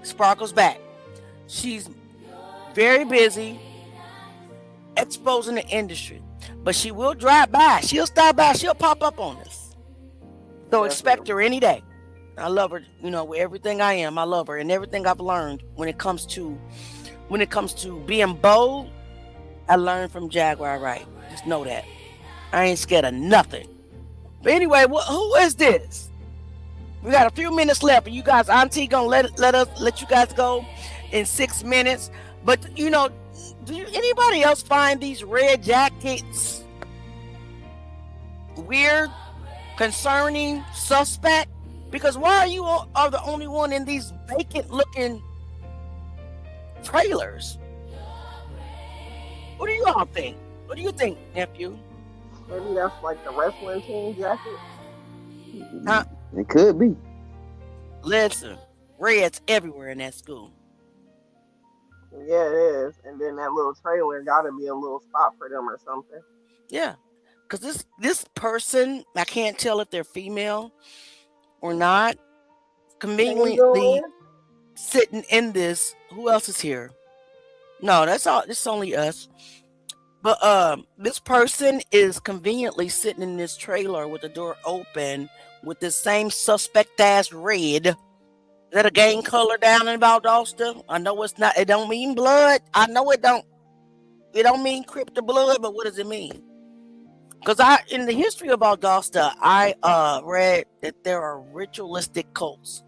Sparkle's back. She's very busy exposing the industry, but she will drive by. She'll stop by. She'll pop up on us. So expect her any day. I love her, with everything I am. I love her and everything I've learned when it comes to being bold. I learned from Jaguar Wright. Just know that. I ain't scared of nothing. But anyway, who is this? We got a few minutes left, and you guys, Auntie gonna let you guys go in 6 minutes. But do anybody else find these red jackets weird, concerning, suspect? Because why are you are the only one in these vacant looking trailers? What do you all think? What do you think, nephew? Maybe that's like the wrestling team jacket. Huh? It could be. Listen, red's everywhere in that school. Yeah, it is. And then that little trailer got to be a little spot for them or something. Yeah, because this person, I can't tell if they're female or not, conveniently sitting in this. Who else is here? No, that's all. It's only us. But this person is conveniently sitting in this trailer with the door open with the same suspect ass red. Is that a gang color down in Valdosta? I know it's not. It don't mean blood. I know it don't. It don't mean crypto blood. But what does it mean? Because in the history of Valdosta, I read that there are ritualistic cults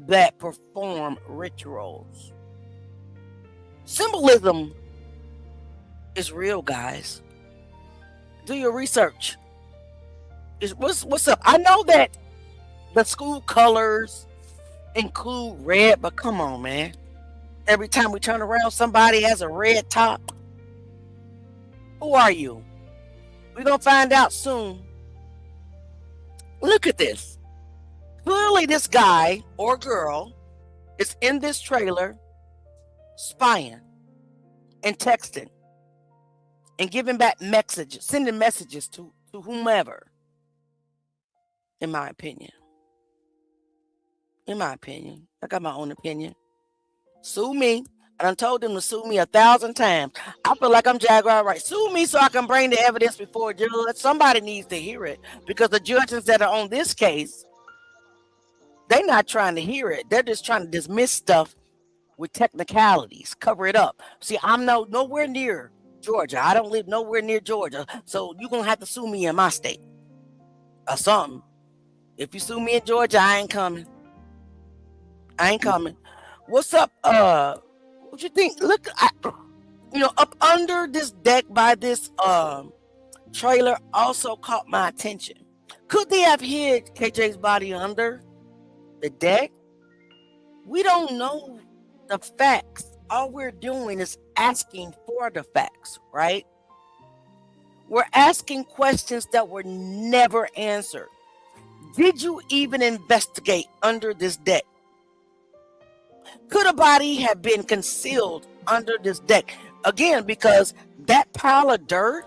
that perform rituals. Symbolism is real, guys. Do your research. What's up? I know that the school colors include red, but come on, man. Every time we turn around, somebody has a red top. Who are you? We're going to find out soon. Look at this. Clearly, this guy or girl is in this trailer spying and texting and giving back messages, sending messages to whomever, in my opinion. In my opinion. I got my own opinion. Sue me. I done told them to sue me 1,000 times. I feel like I'm Jaguar right. Sue me so I can bring the evidence before a judge. Somebody needs to hear it, because the judges that are on this case, they're not trying to hear it. They're just trying to dismiss stuff with technicalities, cover it up. See, I'm nowhere near Georgia. I don't live nowhere near Georgia. So you're going to have to sue me in my state or something. If you sue me in Georgia, I ain't coming. I ain't coming. What's up? What you think? Look, up under this deck by this trailer also caught my attention. Could they have hid KJ's body under the deck? We don't know the facts. All we're doing is asking for the facts, right? We're asking questions that were never answered. Did you even investigate under this deck? Could a body have been concealed under this deck? Again, because that pile of dirt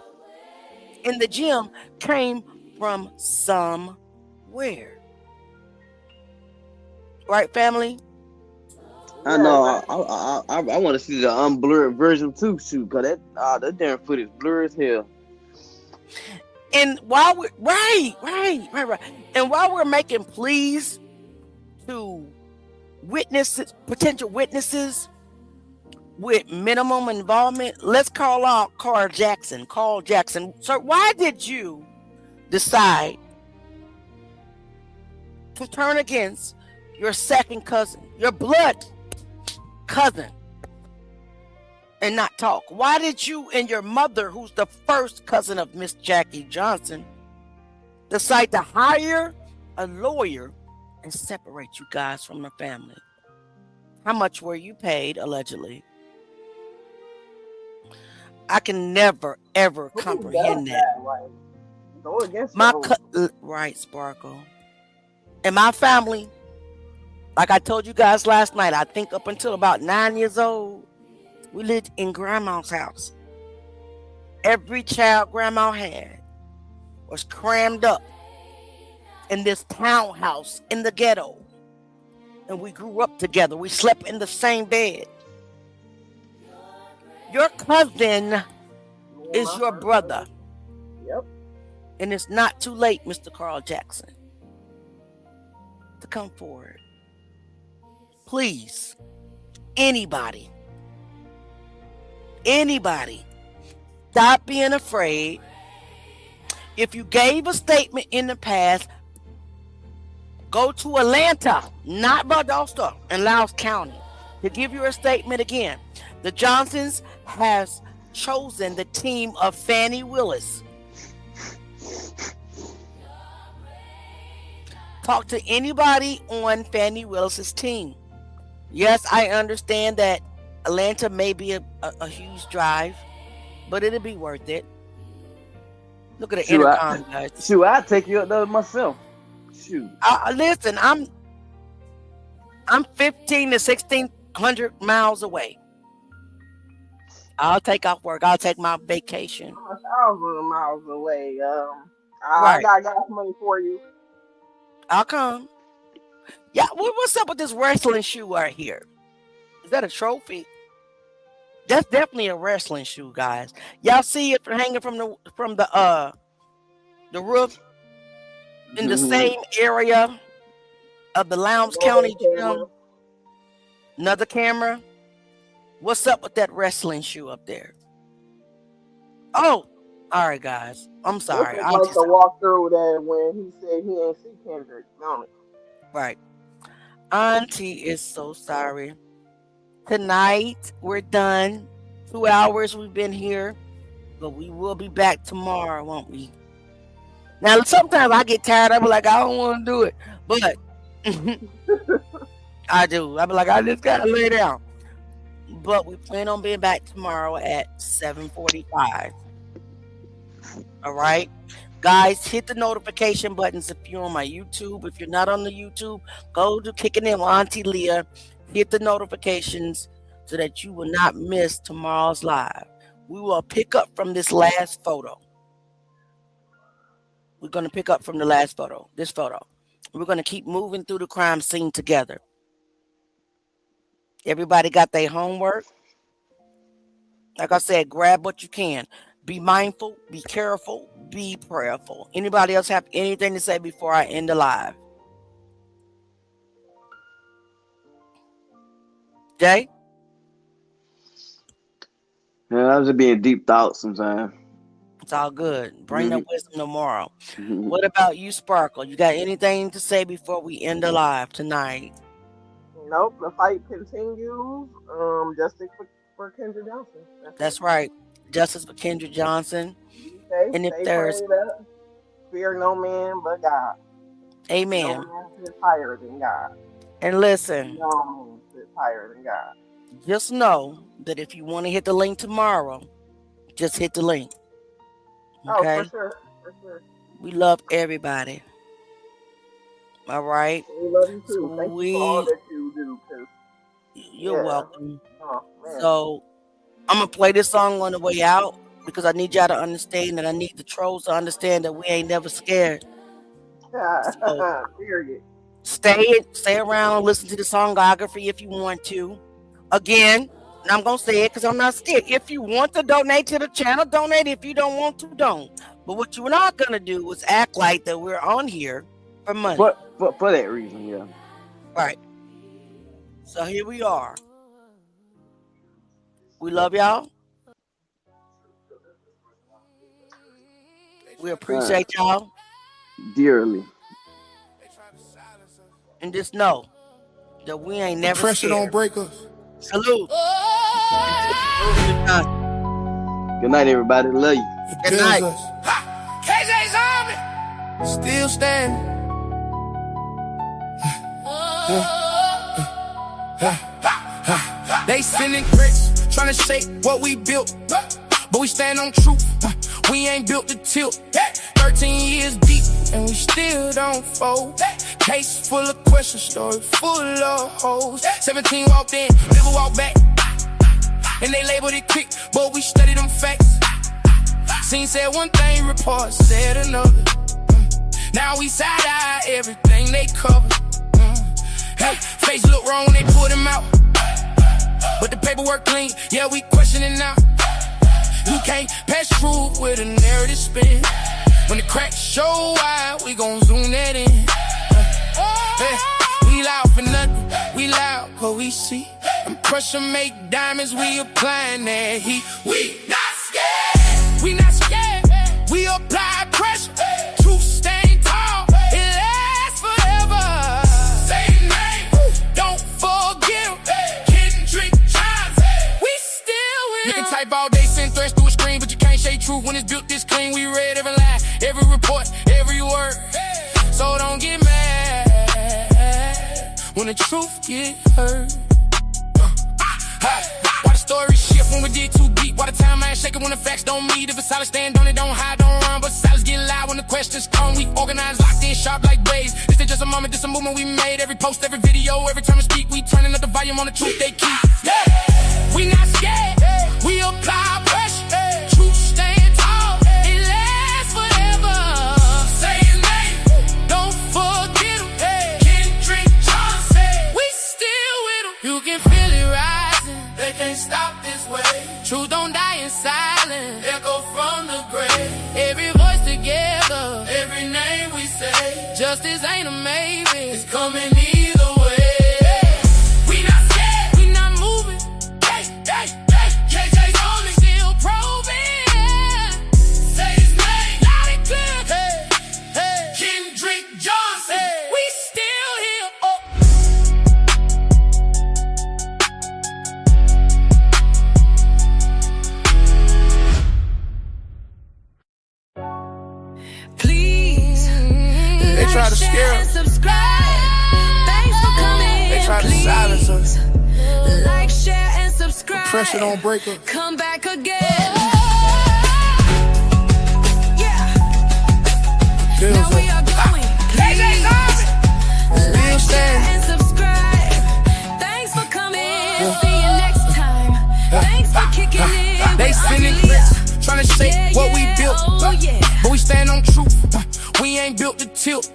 in the gym came from somewhere. Right, family? I know. I want to see the unblurred version too, shoot, cause that damn footage blurry as hell. And while we're right. And while we're making pleas to witnesses, potential witnesses with minimum involvement, let's call out Carl Jackson. Sir, why did you decide to turn against your second cousin, your blood cousin, and not talk? Why did you and your mother, who's the first cousin of Miss Jackie Johnson, decide to hire a lawyer and separate you guys from the family? How much were you paid, allegedly? I can never, ever comprehend that. Like, go against right, Sparkle. And my family, like I told you guys last night, I think up until about 9 years old, we lived in grandma's house. Every child grandma had was crammed up in this townhouse in the ghetto. And we grew up together. We slept in the same bed. Your cousin is your brother. Yep. And it's not too late, Mr. Carl Jackson, to come forward. Please, anybody, stop being afraid. If you gave a statement in the past, go to Atlanta, not Valdosta, in Lowndes County, to give you a statement again. The Johnsons has chosen the team of Fannie Willis. Talk to anybody on Fannie Willis's team. Yes, I understand that Atlanta may be a huge drive, but it'll be worth it. Look at the intercom, guys. Shoot, I'd take you up there myself. Shoot. Listen, I'm 15 to 1,600 miles away. I'll take off work. I'll take my vacation. 1,000 miles away. Right. I got money for you. I'll come. Yeah, what's up with this wrestling shoe right here? Is that a trophy? That's definitely a wrestling shoe, guys. Y'all see it hanging from the roof in the same area of the Lowndes County gym. Another camera. What's up with that wrestling shoe up there? Oh, all right, guys. I'm sorry. I like to walk through that when he said he ain't see Kendrick. Right. Auntie is so sorry. Tonight we're done. 2 hours we've been here, but we will be back tomorrow, won't we? Now sometimes I get tired. I be like, I don't want to do it, but I do. I be like, I just gotta lay down. But we plan on being back tomorrow at 7:45. All right. Guys, hit the notification buttons if you're on my YouTube. If you're not on the YouTube, go to Kicking In with Auntie Leah. Hit the notifications so that you will not miss tomorrow's live. We will pick up from this last photo. We're going to pick up from the last photo, this photo. We're going to keep moving through the crime scene together. Everybody got their homework? Like I said, grab what you can. Be mindful, be careful, be prayerful. Anybody else have anything to say before I end the live? Jay? Yeah, I was just being deep thoughts sometimes. It's all good. Bring the wisdom tomorrow. What about you, Sparkle? You got anything to say before we end the live tonight? Nope, the fight continues. Justice for Kendrick Johnson. That's right. Justice for Kendrick Johnson. And if there's fear no man but God. Amen. No man is higher than God. And listen. No man is higher than God. Just know that if you want to hit the link tomorrow, just hit the link. Okay? Oh, for sure. For sure. We love everybody. All right. We love you too. Thank you for all that you do. You're welcome. Oh, man. So I'm gonna play this song on the way out because I need y'all to understand that I need the trolls to understand that we ain't never scared. So, period. Stay around, listen to the songography if you want to. Again, and I'm gonna say it because I'm not scared. If you want to donate to the channel, donate. If you don't want to, don't. But what you're not gonna do is act like that we're on here for money. For that reason, yeah. Right. So here we are. We love y'all. We appreciate y'all dearly. And just know that we ain't never Pressure scared. don't break us. Salute. Good night, everybody. Love you. Good night. KJ's Army still standing. They sending threats, trying to shake what we built, but we stand on truth. We ain't built to tilt. 13 years deep and we still don't fold. Case full of questions, story full of hoes. 17 walked in, never walked back, and they labeled it quick, but we studied them facts. Scene said one thing, report said another. Now we side-eye everything they cover. Hey, face look wrong when they pulled him out, but the paperwork clean, yeah, we questioning now. You can't pass truth with a narrative spin. When the cracks show wide, we gon' zoom that in. Hey, we loud for nothing, we loud cause we see. And pressure make diamonds, we applying that heat. We not scared, we not scared. We apply pressure, truth staying tall, it lasts forever. Same name, don't forget Kendrick Johnson, we still win. You can type all day, send threats through a screen, but you can't shade truth when it's built this clean. We read every lie, every report, every word. So don't get mad when the truth get heard. Why the story shift when we dig too deep? Why the time I ain't shaking when the facts don't meet? If it's solid, stand on it, don't hide, don't run. But silence get loud when the questions come. We organize, locked in, sharp like blades. This ain't just a moment, this a movement we made. Every post, every video, every time we speak, we turning up the volume on the truth they keep. Yeah. We not scared, we apply pressure. Truth staying tall, it lasts forever. Say his name, don't forget him. Kendrick Johnson, we still with him. You can feel it rising, they can't stop this way. Truth don't die in silence, echo from the grave. Every voice together, every name we say. Justice ain't a maybe, it's coming either way. We not scared, we not moving. KJ's on me, still probing. Say his name, loud and clear. Kendrick Johnson, we still here. Please, They try to scare us. subscribe. Thanks for coming. They try to silence us. Like, share, and subscribe. Pressure don't break us. Come back again. Yeah. Now we are going. Please like, share, and subscribe. Thanks for coming. See you next time. Thanks for kicking it. They sending threats, trying to shake what we built. But we stand on truth. We ain't built to tilt.